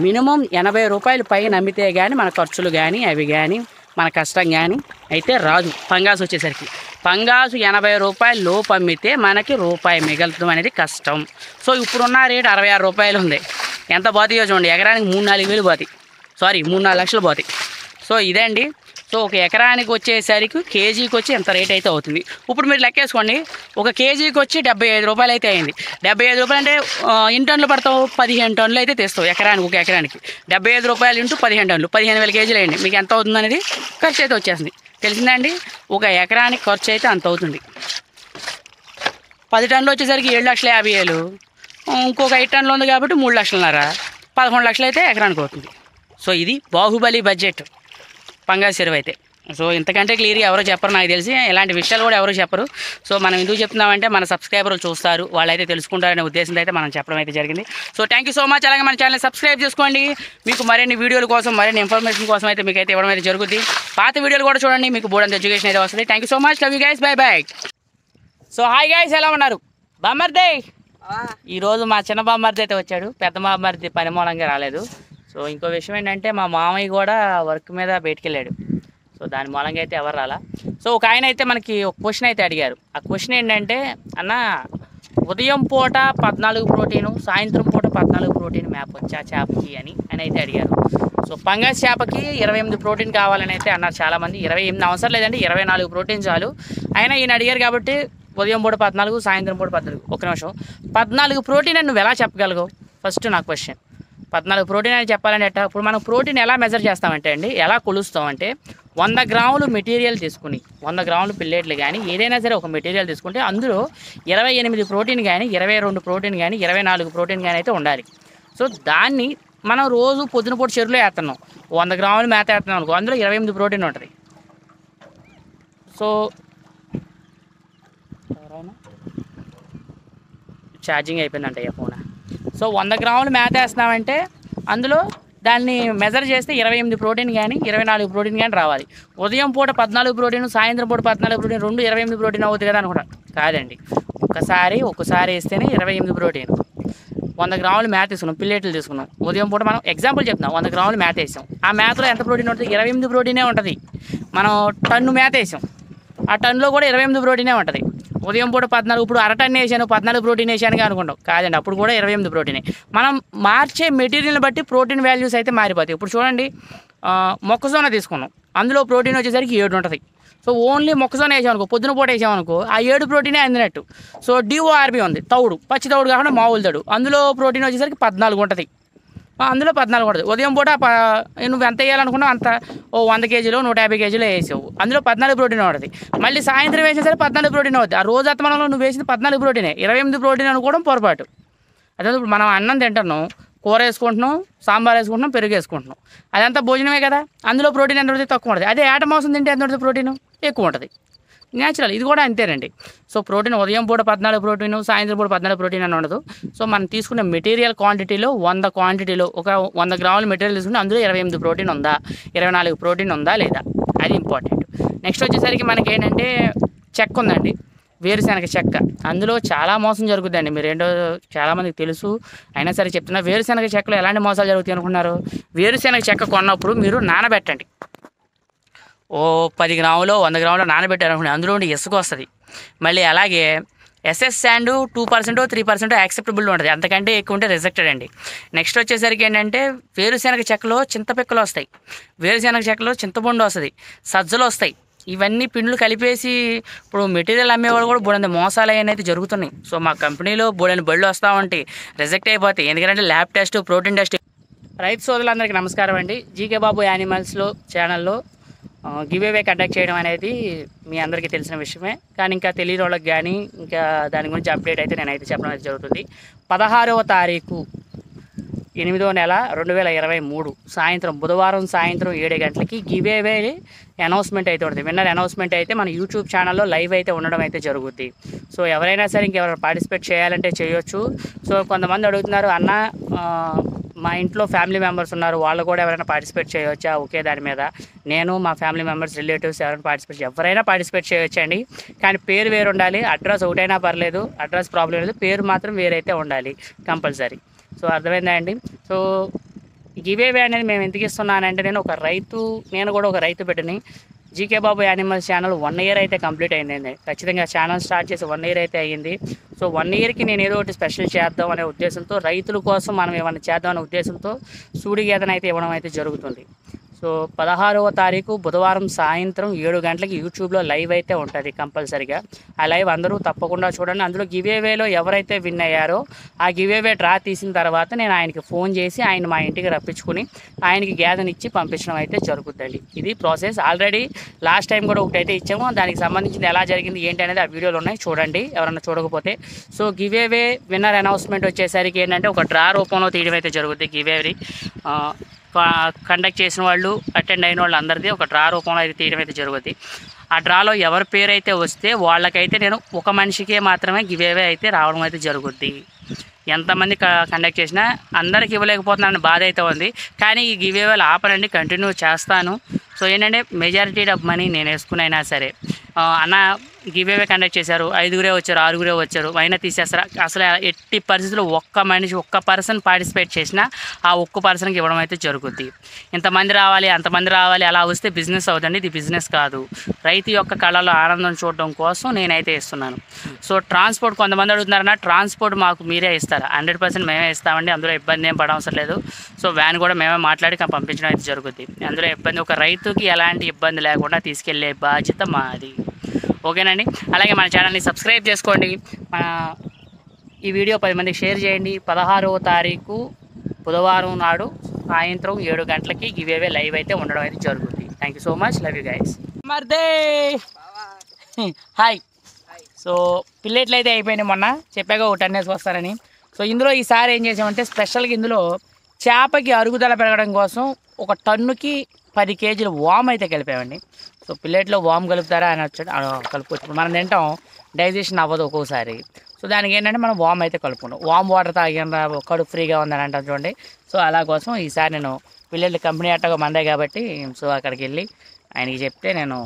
మినిమం 80 రూపాయలు పైన అమ్మితే కానీ మన ఖర్చులు కానీ అవి కానీ మన కష్టం కానీ అయితే రాదు. పంగాసు వచ్చేసరికి పంగాసు 80 రూపాయలు లోపు అమ్మితే మనకి రూపాయి మిగలడం అనేది కష్టం. సో ఇప్పుడున్న రేటు 66 రూపాయలు ఉంది. ఎంత పోతాయో చూడండి, ఎకరానికి 3-4 వేలు పోతాయి, 3-4 లక్షలు పోతాయి. సో ఇదండి. సో ఒక ఎకరానికి వచ్చేసరికి కేజీకి వచ్చి ఎంత రేట్ అయితే అవుతుంది. ఇప్పుడు మీరు లెక్కేసుకోండి, ఒక కేజీకి వచ్చి 75 రూపాయలు అయితే అయింది. 75 రూపాయలు అంటే ఎన్ని టన్నులు పడతావు, 15 టన్నులు అయితే తెస్తావు ఎకరానికి. ఒక ఎకరానికి 75 రూపాయలు ఇంటూ 15 టన్నులు 15,000 కేజీలు అయ్యండి. మీకు ఎంత అవుతుంది అనేది ఖర్చు అయితే వచ్చేస్తుంది. తెలిసిందండి, ఒక ఎకరానికి ఖర్చు అయితే అంత అవుతుంది. 10 టన్నులు వచ్చేసరికి 7,50,000, ఇంకొక 5 టన్నులు ఉంది కాబట్టి 3,00,000, 11 లక్షలు అయితే ఎకరానికి అవుతుంది. సో ఇది బాహుబలి బడ్జెట్ పంగాస్ చెరువు అయితే. సో ఇంతకంటే క్లియర్గా ఎవరో చెప్పరు నాకు తెలిసి, ఇలాంటి విషయాలు కూడా ఎవరు చెప్పరు. సో మనం ఎందుకు చెప్తున్నామంటే మన సబ్స్క్రైబర్లు చూస్తారు, వాళ్ళైతే తెలుసుకుంటారనే ఉద్దేశంతో అయితే మనం చెప్పడం అయితే జరిగింది. So thank you so much. అలాగే మన ఛానల్ సబ్స్క్రైబ్ చేసుకోండి. మీకు మరిన్ని వీడియోల కోసం మరిన్ని ఇన్ఫర్మేషన్ కోసం అయితే మీకు అయితే ఇవ్వడం అయితే జరుగుతుంది. పాత వీడియోలు కూడా చూడండి, మీకు బోర్డంత ఎడ్యుకేషన్ అయితే వస్తుంది. Thank you so much. Love you guys, bye by. So hi guys, ఎలా ఉన్నారు? బామ్మర్దే ఈరోజు మా చిన్న బామ్మర్ది అయితే వచ్చాడు, పెద్ద బామ్మర్ది పని మూలంగా రాలేదు. సో ఇంకో విషయం ఏంటంటే మా మామయ్య కూడా వర్క్ మీద బయటికి వెళ్ళాడు. సో దాని మూలంగా అయితే ఎవరు రాలా. సో ఒక ఆయన అయితే మనకి ఒక క్వశ్చన్ అయితే అడిగారు. ఆ క్వశ్చన్ ఏంటంటే, అన్న ఉదయం పూట 14 ప్రోటీను, సాయంత్రం పూట 14 ప్రోటీన్ మ్యాప్ వచ్చా చేపకి అని అయితే అడిగారు. సో పంగస్ చేపకి 28 ప్రోటీన్ కావాలని అయితే అన్నారు చాలామంది. 28 అవసరం లేదండి, 24 ప్రోటీన్ చాలు. అయినా ఈయన అడిగారు కాబట్టి ఉదయం పూట 14, సాయంత్రం పూట 14. ఒక నిమిషం, 14 ప్రోటీన్ అని నువ్వు ఎలా చెప్పగలవు? ఫస్ట్ నా క్వశ్చన్. 14 ప్రోటీన్ అని చెప్పాలంటే ఎట్టా? ఇప్పుడు మనం ప్రోటీన్ ఎలా మెజర్ చేస్తామంటే అండి, ఎలా కొలుస్తామంటే 100 గ్రాములు మెటీరియల్ తీసుకుని 100 గ్రాములు పిల్లేట్లు కానీ ఏదైనా సరే ఒక మెటీరియల్ తీసుకుంటే అందులో 28 ప్రోటీన్ కానీ 22 ప్రోటీన్ కానీ 24 ప్రోటీన్ కానీ అయితే ఉండాలి. సో దాన్ని మనం రోజు పొద్దున పూట చెరువులో వేస్తున్నాం, 100 గ్రాములు మేత వేస్తున్నాం అనుకో, అందులో 28 ప్రోటీన్ ఉంటుంది. సో ఛార్జింగ్ అయిపోయిందంట ఈ ఫోన్. సో 100 గ్రాములు మేత వేస్తున్నామంటే అందులో దాన్ని మెజర్ చేస్తే 28 ప్రోటీన్ కానీ 24 ప్రోటీన్ కానీ రావాలి. ఉదయం పూట 14 ప్రోటీన్, సాయంత్రం పూట 14 ప్రోటీన్, 28 ప్రోటీన్ అవుతుంది కదా అనుకుంటా. కాదండి, ఒక్కసారి వేస్తేనే 28 ప్రోటీన్. 100 గ్రాములు మేత తీసుకున్నాం, పిల్లేట్లు తీసుకున్నాం. ఉదయం పూట మనం ఎగ్జాంపుల్ చెప్తున్నాం, 100 గ్రాములు మేత వేసాం. ఆ మేతలో ఎంత ప్రోటీన్ ఉంటుంది? 28 ప్రోటీనే ఉంటుంది. మనం టన్ను మేత వేసాం, ఆ టన్నులో కూడా 28 ప్రోటీనే ఉంటుంది. ఉదయం పూట 14, ఇప్పుడు అరటన్ను వేసాను 14 ప్రోటీన్ వేసానుగా అనుకుంటాం. కాదండి, అప్పుడు కూడా 28 ప్రోటీనే. మనం మార్చే మెటీరియల్ని బట్టి ప్రోటీన్ వాల్యూస్ అయితే మారిపోతాయి. ఇప్పుడు చూడండి, మొక్కజొన్న తీసుకున్నాం, అందులో ప్రోటీన్ వచ్చేసరికి 7 ఉంటుంది. సో ఓన్లీ మొక్కజొన్న వేసామనుకో, పొద్దున పూట వేసామనుకో, ఆ 7 ప్రోటీనే అందినట్టు. సో DORB ఉంది, తౌడు, పచ్చి తౌడు కాకుండా మామూలు తౌడు, అందులో ప్రోటీన్ వచ్చేసరికి 14 ఉంటుంది. అందులో 14 ఉంటుంది. ఉదయం పూట నువ్వు ఎంత వేయాలనుకున్నావు అంత, 100 కేజీలు 150 కేజీలు వేసావు, అందులో 14 ప్రోటీన్ ఉంటుంది. మళ్ళీ సాయంత్రం వేసేసరికి 14 ప్రోటీన్ అవుతుంది. ఆ రోజు అత్తమనంలో నువ్వు వేసింది 14 ప్రోటీనే, 28 ప్రోటీన్ అనుకోవడం పొరపాటు. అదే ఇప్పుడు మనం అన్నం తింటున్నాం, కూర వేసుకుంటున్నాం, సాంబార్ వేసుకుంటున్నాం, పెరుగు వేసుకుంటున్నాం, అదంతా భోజనమే కదా. అందులో ప్రోటీన్ ఎంత ఉంటుంది? తక్కువ ఉంటుంది. అదే ఏట మాంసం తింటే ఎంత ఉంటుంది? ప్రోటీన్ ఎక్కువ ఉంటుంది. న్యాచురల్, ఇది కూడా అంతేనండి. సో ప్రోటీన్ ఉదయం పూట 14 ప్రోటీన్, సాయంత్రం పూట 14 ప్రోటీన్ అని ఉండదు. సో మనం తీసుకునే మెటీరియల్ క్వాంటిటీలో 100 క్వాంటిటీలో ఒక 100 గ్రాముల మెటీరియల్ తీసుకుంటే అందులో 28 ప్రోటీన్ ఉందా, 24 ప్రోటీన్ ఉందా లేదా, అది ఇంపార్టెంట్. నెక్స్ట్ వచ్చేసరికి మనకి ఏంటంటే చెక్క ఉందండి, వేరుశనగ చెక్క. అందులో చాలా మోసం జరుగుతుందండి, మీరు ఏంటో చాలామందికి తెలుసు, అయినా సరే చెప్తున్నా. వేరుశనగ చెక్కలో ఎలాంటి మోసాలు జరుగుతాయి అనుకున్నారు? వేరుశనగ చెక్క కొన్నప్పుడు మీరు నానబెట్టండి, 10 గ్రాములు 100 గ్రాములు నానబెట్టారనుకోండి, అందులో ఉండి ఇసుక వస్తుంది. మళ్ళీ అలాగే ఎస్ఎస్ శాండ్ 2% 3% యాక్సెప్టబుల్ ఉంటుంది, అంతకంటే ఎక్కువ ఉంటే రిజెక్టెడ్ అండి. నెక్స్ట్ వచ్చేసరికి ఏంటంటే వేరుశనగ చెక్కలో చింతపిక్కలు వస్తాయి, వేరుశనగ చెక్కలో చింతపండు వస్తుంది, సజ్జలు వస్తాయి. ఇవన్నీ పిండ్లు కలిపేసి ఇప్పుడు మెటీరియల్ అమ్మేవాళ్ళు కూడా బోడెంత మోసాలు అయితే జరుగుతున్నాయి. సో మా కంపెనీలో బోడెని బళ్ళు వస్తూ ఉంటాయి, రిజెక్ట్ అయిపోతాయి. ఎందుకంటే ల్యాబ్ టెస్ట్, ప్రోటీన్ టెస్ట్. రైతు సోదరులందరికీ నమస్కారం అండి. జీకే బాబు యానిమల్స్లో ఛానల్లో గివ్ అవే కండక్ట్ చేయడం అనేది మీ అందరికీ తెలిసిన విషయమే. కానీ ఇంకా తెలియని వాళ్ళకి కానీ ఇంకా దాని గురించి అప్డేట్ అయితే నేనైతే చెప్పడం అయితే జరుగుతుంది. 16వ తారీఖు 8వ నెల 2023 సాయంత్రం, బుధవారం సాయంత్రం 7 గంటలకి గివ్ అవే అనౌన్స్మెంట్ అయితే ఉంటుంది. విన్నర్ అనౌన్స్మెంట్ అయితే మన యూట్యూబ్ ఛానల్లో లైవ్ అయితే ఉండడం అయితే జరుగుద్ది. సో ఎవరైనా సరే ఇంకెవరైనా పార్టిసిపేట్ చేయాలంటే చేయొచ్చు. సో కొంతమంది అడుగుతున్నారు, అన్న మా ఇంట్లో ఫ్యామిలీ మెంబర్స్ ఉన్నారు, వాళ్ళు కూడా ఎవరైనా పార్టిసిపేట్ చేయవచ్చా? ఓకే, దాని మీద నేను, మా ఫ్యామిలీ మెంబర్స్, రిలేటివ్స్ ఎవరైనా పార్టిసిపేట్ చేయొచ్చండి. కానీ పేరు వేరు ఉండాలి, అడ్రస్ ఒకటైనా పర్లేదు, అడ్రస్ ప్రాబ్లం లేదు, పేరు మాత్రం వేరైతే ఉండాలి కంపల్సరీ. సో అర్థమైందా అండి? సో గివ్ అవే అనేది మేము ఎందుకు ఇస్తున్నానంటే, నేను కూడా ఒక రైతు బిడ్డని. జీకే బాబు యానిమల్స్ ఛానల్ 1 ఇయర్ అయితే కంప్లీట్ అయిందండి. ఖచ్చితంగా ఛానల్ స్టార్ట్ చేసి 1 ఇయర్ అయితే అయ్యింది. సో 1 ఇయర్కి నేను ఏదో ఒకటి స్పెషల్ చేద్దాం అనే ఉద్దేశంతో, రైతుల కోసం మనం ఏమైనా చేద్దాం అనే ఉద్దేశంతో సూడి గేదెను అయితే ఇవ్వడం అయితే జరుగుతుంది. సో 16వ తారీఖు బుధవారం సాయంత్రం 7 గంటలకి యూట్యూబ్లో లైవ్ అయితే ఉంటుంది కంపల్సరీగా. ఆ లైవ్ అందరూ తప్పకుండా చూడండి. అందులో గివ్ అవేలో ఎవరైతే విన్ అయ్యారో ఆ గివ్ అవే డ్రా తీసిన తర్వాత నేను ఆయనకి ఫోన్ చేసి ఆయన మా ఇంటికి రప్పించుకుని ఆయనకి గేదెనిచ్చి పంపించడం అయితే జరుగుతుందండి. ఇది ప్రాసెస్. ఆల్రెడీ లాస్ట్ టైం కూడా ఒకటైతే ఇచ్చాము, దానికి సంబంధించింది ఎలా జరిగింది ఏంటి అనేది ఆ వీడియోలు ఉన్నాయి, చూడండి ఎవరన్నా చూడకపోతే. So give away winner announcement వచ్చేసరికి ఏంటంటే ఒక డ్రా రూపంలో తీయడం అయితే జరుగుతుంది. గివ్ అవే కండక్ట్ చేసిన వాళ్ళు, అటెండ్ అయిన వాళ్ళు అందరిది ఒక డ్రా రూపంలో అయితే తీయడం అయితే జరుగుతుంది. ఆ డ్రాలో ఎవరి పేరు అయితే వస్తే వాళ్ళకైతే నేను ఒక మనిషికే మాత్రమే గివ్ అవే అయితే రావడం అయితే జరుగుద్ది. ఎంతమంది కండక్ట్ చేసినా అందరికి ఇవ్వలేకపోతున్నానని బాధ అయితే ఉంది. కానీ ఈ గివ్ అవేలు ఆపనండి, కంటిన్యూ చేస్తాను. సో ఏంటంటే మెజారిటీ ఆఫ్ మనీ నేను వేసుకునైనా సరే, అన్న గివేవే కండక్ట్ చేశారు, 5గురే వచ్చారు, 6గురే వచ్చారు, అయినా తీసేస్తారు. అసలు ఎట్టి పరిస్థితుల్లో ఒక్క పర్సన్ పార్టిసిపేట్ చేసినా ఆ ఒక్క పర్సన్కి ఇవ్వడం అయితే జరుగుద్ది. ఇంతమంది రావాలి అంతమంది రావాలి అలా వస్తే బిజినెస్ అవుతుంది. ఇది బిజినెస్ కాదు, రైతు యొక్క కళలో ఆనందం చూడడం కోసం నేనైతే ఇస్తున్నాను. సో ట్రాన్స్పోర్ట్ కొంతమంది అడుగుతున్నారన్నా, ట్రాన్స్పోర్ట్ మాకు మీరే ఇస్తారు, 100% మేమే ఇస్తామండి, అందులో ఇబ్బంది ఏం పడవసరం లేదు. సో వ్యాన్ కూడా మేమే మాట్లాడి పంపించడం అయితే జరుగుద్ది. అందులో ఇబ్బంది, ఒక రైతుకి ఎలాంటి ఇబ్బంది లేకుండా తీసుకెళ్లే బాధ్యత మాది. ఓకేనండి. అలాగే మన ఛానల్ని సబ్స్క్రైబ్ చేసుకోండి. మన ఈ వీడియో 10 మందికి షేర్ చేయండి. 16వ తారీఖు బుధవారం నాడు సాయంత్రం 7 గంటలకి గివేవే లైవ్ అయితే ఉండడం అయితే జరుగుతుంది. Thank you so much, love you guys. మర్దే హాయ్. సో పిల్లెట్లు అయితే అయిపోయినాయి, మొన్న చెప్పాక ఒక 10 డేస్ వస్తారని. సో ఇందులో ఈసారి ఏం చేసామంటే స్పెషల్గా ఇందులో చేపకి అరుగుదల పెరగడం కోసం ఒక టన్నుకి 10 కేజీలు వామ్ అయితే కలిపామండి. సో పిల్లెట్లో వామ్ కలుపుతారా అని వచ్చాడు, కలుపుకోవచ్చు. మనం తింటాం, డైజెషన్ అవ్వదు ఒక్కోసారి. సో దానికి ఏంటంటే మనం వామ్ అయితే కలుపుకుంటాం. వామ్ వాటర్ తాగిన కడుపు ఫ్రీగా ఉందని అంటాం చూడండి. సో అలా కోసం ఈసారి నేను పిల్లలు కంపెనీ అట్టగా మందే కాబట్టి సో అక్కడికి వెళ్ళి ఆయనకి చెప్తే నేను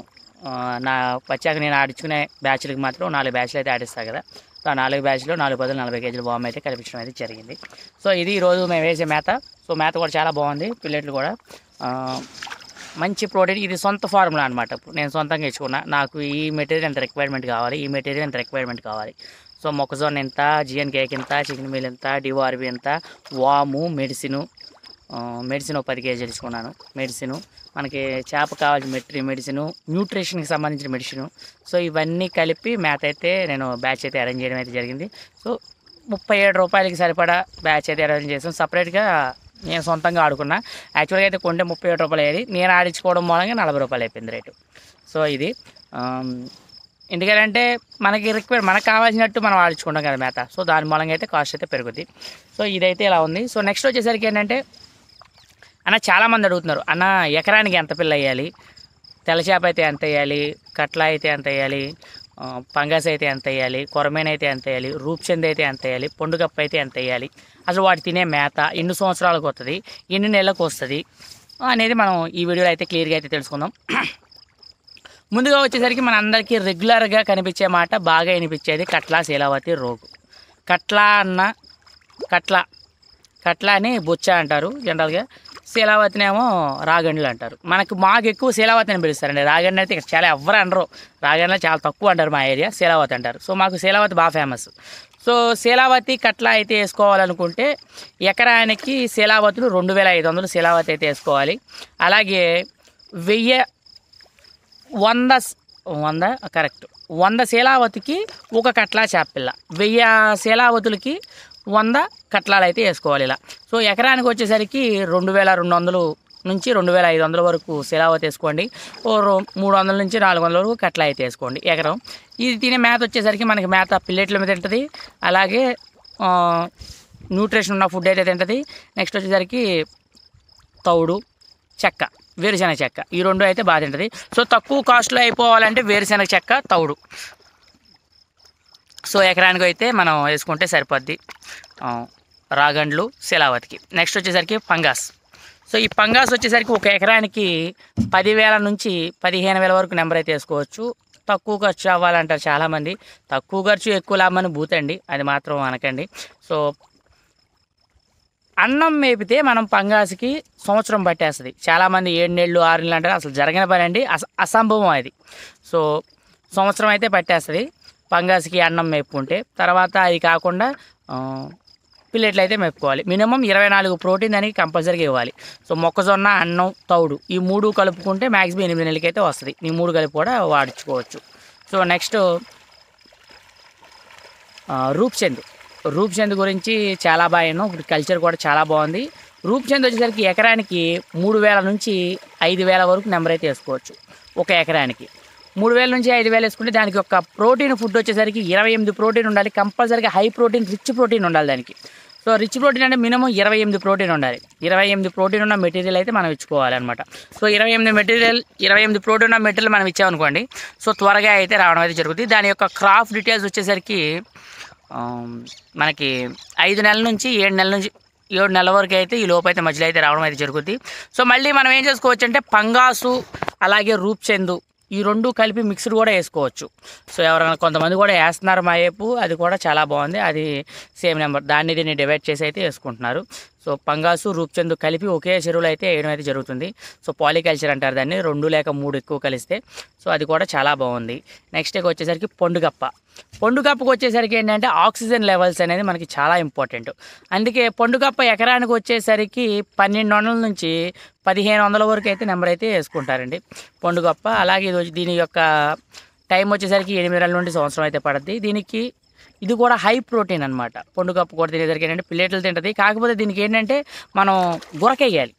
నా వచ్చాక నేను ఆడించుకునే బ్యాచ్లకి మాత్రం 4 బ్యాచ్లు అయితే ఆడిస్తాను కదా. సో ఆ 4 బ్యాచ్లో 4 బదులు 40 కేజీలు వామ్ అయితే కల్పించడం అయితే జరిగింది. సో ఇది ఈరోజు మేము వేసే మేత. సో మేత కూడా చాలా బాగుంది, పిల్లెట్లు కూడా మంచి ప్రోటీన్. ఇది సొంత ఫార్ములా అనమాట. నేను సొంతంగా ఇచ్చుకున్నా, నాకు ఈ మెటీరియల్ ఎంత రిక్వైర్మెంట్ కావాలి, ఈ మెటీరియల్ ఎంత రిక్వైర్మెంట్ కావాలి. సో మొక్కజొన్న ఎంత, జిఎన్ కేక్ ఎంత, చికెన్ మీల్ ఎంత, డివార్బి ఎంత, వాము, మెడిసిన్ ఒక 10 కేజీలు ఇచ్చుకున్నాను. మెడిసిన్ మనకి చేప కావాల్సిన మెడిసిన్, న్యూట్రిషన్కి సంబంధించిన మెడిసిన్. సో ఇవన్నీ కలిపి మేత అయితే నేను బ్యాచ్ అయితే అరేంజ్ చేయడం అయితే జరిగింది. సో 37 రూపాయలకి సరిపడా బ్యాచ్ అయితే అరేంజ్ చేసాం. సపరేట్గా నేను సొంతంగా ఆడుకున్నా. యాక్చువల్గా అయితే కొంటే 37 రూపాయలు అయ్యేది, నేను ఆడించుకోవడం మూలంగా 40 రూపాయలు అయిపోయింది రేటు. సో ఇది ఎందుకంటే మనకు కావాల్సినట్టు మనం ఆడించుకుంటాం కదా మేత. సో దాని మూలంగా అయితే కాస్ట్ అయితే పెరుగుద్ది. సో ఇదైతే ఇలా ఉంది. సో నెక్స్ట్ వచ్చేసరికి ఏంటంటే అన్న చాలామంది అడుగుతున్నారు, అన్న ఎకరానికి ఎంత పిల్ల వేయాలి, తెల్లచేప అయితే ఎంత వేయాలి, కట్ల అయితే ఎంత వేయాలి, పంగస్ అయితే ఎంత వేయాలి, కొరమేన అయితే ఎంత వేయాలి, రూప్చంద్ అయితే ఎంత వేయాలి, పొండుగప్ప అయితే ఎంత వేయాలి, అసలు వాటి తినే మేత ఎన్ని సంవత్సరాలకు వస్తుంది, ఎన్ని నెలలకు వస్తుంది అనేది మనం ఈ వీడియోలో అయితే క్లియర్గా అయితే తెలుసుకుందాం. ముందుగా వచ్చేసరికి మన అందరికీ రెగ్యులర్గా కనిపించే మాట, బాగా వినిపించేది కట్ల శీలావతి రోగు. కట్ల అని బొచ్చ అంటారు జనరల్గా, శీలావతినేమో రాగండ్లు అంటారు. మాకు ఎక్కువ శీలావతి అని పిలుస్తారండి. రాగండి అయితే చాలా ఎవరు అనరు, రాగండ్ల చాలా తక్కువ అంటారు మా ఏరియా, శీలావతి అంటారు. సో మాకు శీలావతి బాగా ఫేమస్. సో శీలావతి కట్ల అయితే వేసుకోవాలనుకుంటే ఎకరానికి శీలావతులు 2500 శీలావతి అయితే వేసుకోవాలి. అలాగే 100 శీలావతికి ఒక కట్ల చేపపిల్ల, 1000 శీలావతులకి 100 కట్లాలు అయితే వేసుకోవాలి ఇలా. సో ఎకరానికి వచ్చేసరికి 2200 నుంచి 2500 వరకు శీలావతి వేసుకోండి. 300 నుంచి 400 వరకు కట్ల అయితే వేసుకోండి ఎకరం. ఇది తినే మేత వచ్చేసరికి మనకి మేత పిల్లెట్ల మీద తింటుంది, అలాగే న్యూట్రిషన్ ఉన్న ఫుడ్ అయితే తింటుంది. నెక్స్ట్ వచ్చేసరికి తౌడు, చెక్క, వేరుశెనగ చెక్క, ఈ 2 అయితే బాగా తింటుంది. సో తక్కువ కాస్ట్లో అయిపోవాలంటే వేరుశెనగ చెక్క, తౌడు. సో ఎకరానికి అయితే మనం వేసుకుంటే సరిపోద్ది రాగండ్లు శీలావతికి. నెక్స్ట్ వచ్చేసరికి పంగాస్. సో ఈ పంగాస్ వచ్చేసరికి ఒక ఎకరానికి 10,000 నుంచి 15,000 వరకు నెంబర్ అయితే వేసుకోవచ్చు. తక్కువ ఖర్చు అవ్వాలంటారు చాలామంది. తక్కువ ఖర్చు ఎక్కువ లాభమని బూతండి, అది మాత్రం అనకండి. సో అన్నం మేపితే మనం పంగాసుకి సంవత్సరం పట్టేస్తుంది. చాలామంది 7 నెలలు 6 నెలలు అంటారు, అసలు జరగని పని అండి, అసంభవం అది. సో సంవత్సరం అయితే పట్టేస్తుంది పంగాసుకి అన్నం మేపుకుంటే. తర్వాత అది కాకుండా పిల్లెట్లు అయితే మేపుకోవాలి. మినిమం 24 ప్రోటీన్ దానికి కంపల్సరీగా ఇవ్వాలి. సో మొక్కజొన్న, అన్నం, తౌడు ఈ 3 కలుపుకుంటే మ్యాక్సిమం 8 నెలలకి అయితే వస్తుంది. ఈ 3 కలిపి కూడా వాడుకోవచ్చు. సో నెక్స్ట్ రూప్చంద్ గురించి చాలా బాగా విన్నాం. ఇప్పుడు కల్చర్ కూడా చాలా బాగుంది. రూప్చంద్ వచ్చేసరికి ఎకరానికి 3000 నుంచి 5000 వరకు నెంబర్ అయితే వేసుకోవచ్చు. ఒక ఎకరానికి 3000 నుంచి 5000 వేసుకుంటే దానికి ఒక ప్రోటీన్ ఫుడ్ వచ్చేసరికి 28 ప్రోటీన్ ఉండాలి. కంపల్సరీగా హై ప్రోటీన్, రిచ్ ప్రోటీన్ ఉండాలి దానికి. సో రిచ్ ప్రోటీన్ అంటే మినిమం 28 ప్రోటీన్ ఉండాలి. 28 ప్రోటీన్ ఉన్న మెటీరియల్ అయితే మనం ఇచ్చుకోవాలన్నమాట. సో 28 ప్రోటీన్ ఉన్న మెటీరియల్ మనం ఇచ్చామనుకోండి, సో త్వరగా అయితే రావడం అయితే జరుగుతుంది. దాని యొక్క క్రాప్ డీటెయిల్స్ వచ్చేసరికి మనకి 5 నెలల నుంచి 7 నెలల వరకు అయితే ఈ లోపు అయితే మధ్యలో అయితే రావడం అయితే జరుగుతుంది. సో మళ్ళీ మనం ఏం చేసుకోవచ్చు అంటే పంగాసు అలాగే రూప్చంద్ ఈ రెండు కలిపి మిక్స్డ్ కూడా వేసుకోవచ్చు. సో ఎవరైనా కొంతమంది కూడా వేస్తున్నారు మా వైపు, అది కూడా చాలా బాగుంది. అది సేమ్ నెంబర్, దాన్ని దీన్ని డివైడ్ చేసి అయితే వేసుకుంటున్నారు. సో పంగాసు రూప్చంద్ కలిపి ఒకే చెరువులో అయితే వేయడం అయితే జరుగుతుంది. సో పాలికల్చర్ అంటారు దాన్ని, 2 లేక 3 ఎక్కువ కలిస్తే. సో అది కూడా చాలా బాగుంది. నెక్స్ట్ వచ్చేసరికి పండుగప్ప. పండుగప్పకు వచ్చేసరికి ఏంటంటే ఆక్సిజన్ లెవెల్స్ అనేది మనకి చాలా ఇంపార్టెంట్. అందుకే పండుగప్ప ఎకరానికి వచ్చేసరికి 1200 నుంచి 1500 వరకు అయితే నెంబర్ అయితే వేసుకుంటారండి పండుగప్ప. అలాగే దీని యొక్క టైం వచ్చేసరికి 8 నెలల నుండి సంవత్సరం అయితే పడుద్ది. దీనికి ఇది కూడా హై ప్రోటీన్ అనమాట. పండుగప్ప కూడా తినేసరికి ఏంటంటే పిల్లెట్లు తింటుంది. కాకపోతే దీనికి ఏంటంటే మనం గురకేయాలి.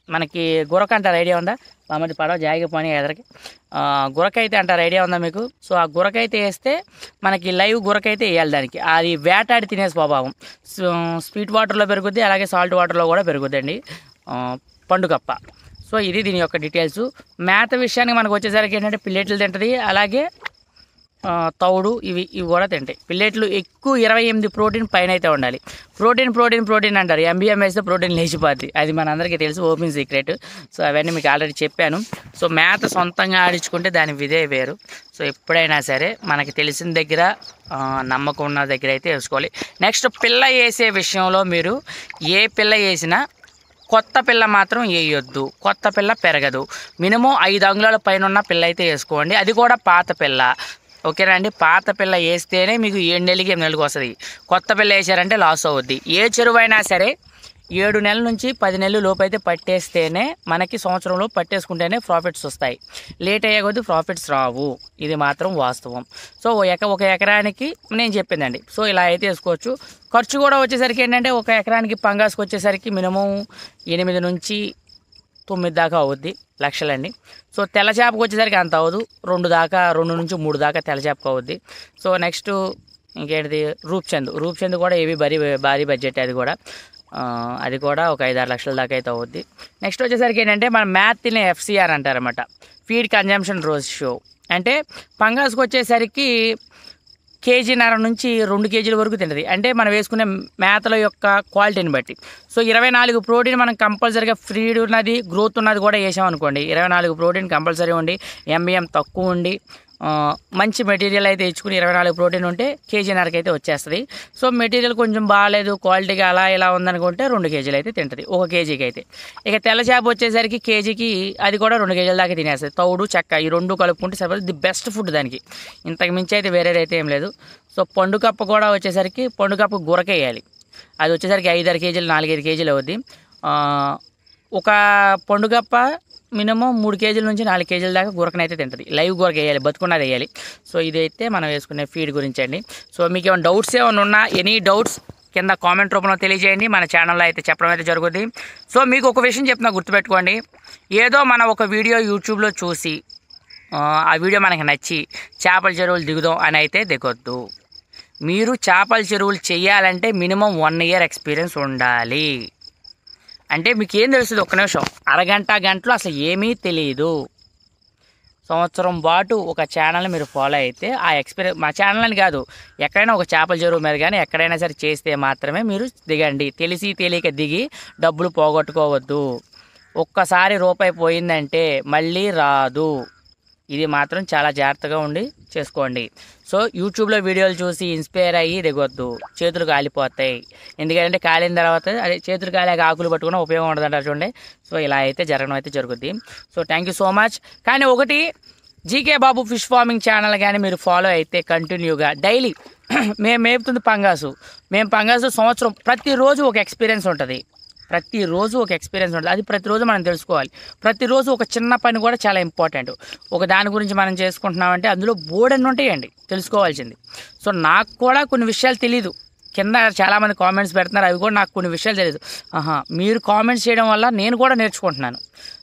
మనకి గురక అంటారు, ఐడియా ఉందా? మామూలు పడవ జాయిగా పని ఎదరికి గురకైతే అంటారు, ఐడియా ఉందా మీకు? సో ఆ గురకైతే వేస్తే మనకి లైవ్ గురకైతే వేయాలి దానికి. అది వేటాడి తినే స్వభావం. స్వీట్ వాటర్లో పెరుగుద్ది, అలాగే సాల్ట్ వాటర్లో కూడా పెరుగుద్దండి పండుగప్ప. సో ఇది దీని యొక్క డీటెయిల్స్. మేత విషయానికి మనకు వచ్చేసరికి ఏంటంటే పిల్లెట్లు తింటుంది, అలాగే తౌడు ఇవి కూడా తింటాయి. పిల్లెట్లు ఎక్కువ 28 ప్రోటీన్ పైన అయితే ఉండాలి. ప్రోటీన్ అంటారు, ఎంబీఎం వేస్తే ప్రోటీన్ లేచిపోద్ది, అది మనందరికీ తెలుసు, ఓపెన్ సీక్రెట్. సో అవన్నీ మీకు ఆల్రెడీ చెప్పాను. సో మేత సొంతంగా ఆడించుకుంటే దాని విదే వేరు. సో ఎప్పుడైనా సరే మనకి తెలిసిన దగ్గర నమ్మకం ఉన్న దగ్గర అయితే వేసుకోవాలి. నెక్స్ట్ పిల్ల వేసే విషయంలో మీరు ఏ పిల్ల వేసినా కొత్త పిల్ల మాత్రం వేయొద్దు, కొత్త పిల్ల పెరగదు. మినిమం 5 అంగుళాల పైన ఉన్న పిల్ల అయితే వేసుకోండి, అది కూడా పాత పిల్ల. ఓకేనా అండి? పాత పిల్ల వేస్తేనే మీకు 7 నెలలకి 8 నెలలకు వస్తుంది. కొత్త పిల్ల వేసారంటే లాస్ అవుద్ది. ఏ చెరువైనా సరే 7 నెలల నుంచి 10 నెలల లోపు అయితే పట్టేస్తేనే మనకి సంవత్సరంలో పట్టేసుకుంటేనే ప్రాఫిట్స్ వస్తాయి. లేట్ అయ్యే కొద్ది ప్రాఫిట్స్ రావు, ఇది మాత్రం వాస్తవం. సో ఒక ఎకరానికి నేను చెప్పిందండి. సో ఇలా అయితే వేసుకోవచ్చు. ఖర్చు కూడా వచ్చేసరికి ఏంటంటే ఒక ఎకరానికి పంగాసుకు వచ్చేసరికి మినిమం 8 నుంచి 9 దాకా అవుద్ది, లక్షలండి. సో తెల్ల చేపకు వచ్చేసరికి అంత అవ్వదు, 2 నుంచి 3 దాకా తెల్ల చేపకు అవుద్ది. సో నెక్స్ట్ ఇంకేంటిది రూప్చంద్ కూడా ఏవి భారీ బడ్జెట్, అది కూడా ఒక 5-6 లక్షల దాకా అయితే అవుద్ది. నెక్స్ట్ వచ్చేసరికి ఏంటంటే మన మ్యాథ్ తినే FCR అంటారన్నమాట, ఫీడ్ కన్జంప్షన్ రేషియో. అంటే పంగాసుకు వచ్చేసరికి 1.5 kg నుంచి 2 kg వరకు తింటుంది. అంటే మనం వేసుకునే మేతల యొక్క క్వాలిటీని బట్టి. సో 24 ప్రోటీన్ మనం కంపల్సరీగా ఫీడ్ ఉన్నది, గ్రోత్ ఉన్నది కూడా వేసామనుకోండి, 24 ప్రోటీన్ కంపల్సరీ ఉండి, ఎంబీఎం తక్కువ ఉండి, మంచి మెటీరియల్ అయితే ఇచ్చుకుని 24 ప్రోటీన్ ఉంటే 1.5 kg అయితే వచ్చేస్తుంది. సో మెటీరియల్ కొంచెం బాగాలేదు, క్వాలిటీగా అలా ఇలా ఉందనుకుంటే 2 kg అయితే తింటుంది 1 kgకి అయితే. ఇక తెల్ల చేప వచ్చేసరికి కేజీకి అది కూడా 2 kg దాకా తినేస్తుంది. తౌడు చెక్క ఈ 2 కలుపుకుంటే సరిపోతుంది, ది బెస్ట్ ఫుడ్ దానికి, ఇంతకు మించి అయితే వేరేదైతే ఏం లేదు. సో పండుగప్ప కూడా వచ్చేసరికి పండుగప్ప గురకేయాలి, అది వచ్చేసరికి 5-6 kg 4-5 kg అవుద్ది. ఒక పండుగప్ప మినిమం 3 kg నుంచి 4 kg దాకా గురకనైతే తింటుంది. లైవ్ గురక వేయాలి, బతుకున్నది వేయాలి. సో ఇదైతే మనం వేసుకునే ఫీడ్ గురించి అండి. సో మీకు ఏమైనా డౌట్స్ ఏమైనా ఉన్నా, ఎనీ డౌట్స్ కింద కామెంట్ రూపంలో తెలియజేయండి, మన ఛానల్లో అయితే చెప్పడం అయితే జరుగుతుంది. సో మీకు ఒక విషయం చెప్తున్నా, గుర్తుపెట్టుకోండి, ఏదో మన ఒక వీడియో యూట్యూబ్లో చూసి ఆ వీడియో మనకి నచ్చి చేపల చెరువులు దిగుదాం అని అయితే దిగొద్దు. మీరు చేపల చెరువులు చేయాలంటే మినిమం 1 year ఎక్స్పీరియన్స్ ఉండాలి. అంటే మీకు ఏం తెలుస్తుంది, ఒక్క నిమిషం, గంటలో అసలు ఏమీ తెలియదు. సంవత్సరం పాటు ఒక ఛానల్ని మీరు ఫాలో అయితే ఆ ఎక్స్పీరియన్స్, మా ఛానల్ అని కాదు, ఎక్కడైనా ఒక చేపల చెరువు మీద కానీ ఎక్కడైనా సరే చేస్తే మాత్రమే మీరు దిగండి. తెలిసి తెలియక దిగి డబ్బులు పోగొట్టుకోవద్దు. ఒక్కసారి రూపాయి పోయిందంటే మళ్ళీ రాదు, ఇది మాత్రం చాలా జాగ్రత్తగా ఉండి చేసుకోండి. సో యూట్యూబ్లో వీడియోలు చూసి ఇన్స్పైర్ అయ్యి దిగొద్దు, చేతులు కాలిపోతాయి. ఎందుకంటే కాలిన తర్వాత అదే చేతులు కాలేక ఆకులు పట్టుకున్న ఉపయోగం ఉండదంటారు చూడండి. సో ఇలా అయితే జరగడం అయితే జరుగుద్ది. So thank you so much. కానీ ఒకటి, GK Babu fish farming channel కానీ మీరు ఫాలో అయితే కంటిన్యూగా డైలీ మేము మేపుతుంది పంగాసు, మేము పంగాసు సంవత్సరం ప్రతిరోజు ఒక ఎక్స్పీరియన్స్ ఉంటుంది, అది ప్రతిరోజు మనం తెలుసుకోవాలి. ప్రతిరోజు ఒక చిన్న పని కూడా చాలా ఇంపార్టెంట్. ఒక దాని గురించి మనం చేసుకుంటున్నామంటే అందులో బోర్డన్ని ఉంటాయండి తెలుసుకోవాల్సింది. సో నాకు కూడా కొన్ని విషయాలు తెలీదు, కింద చాలామంది కామెంట్స్ పెడుతున్నారు, అవి కూడా నాకు కొన్ని విషయాలు తెలియదు. మీరు కామెంట్స్ చేయడం వల్ల నేను కూడా నేర్చుకుంటున్నాను.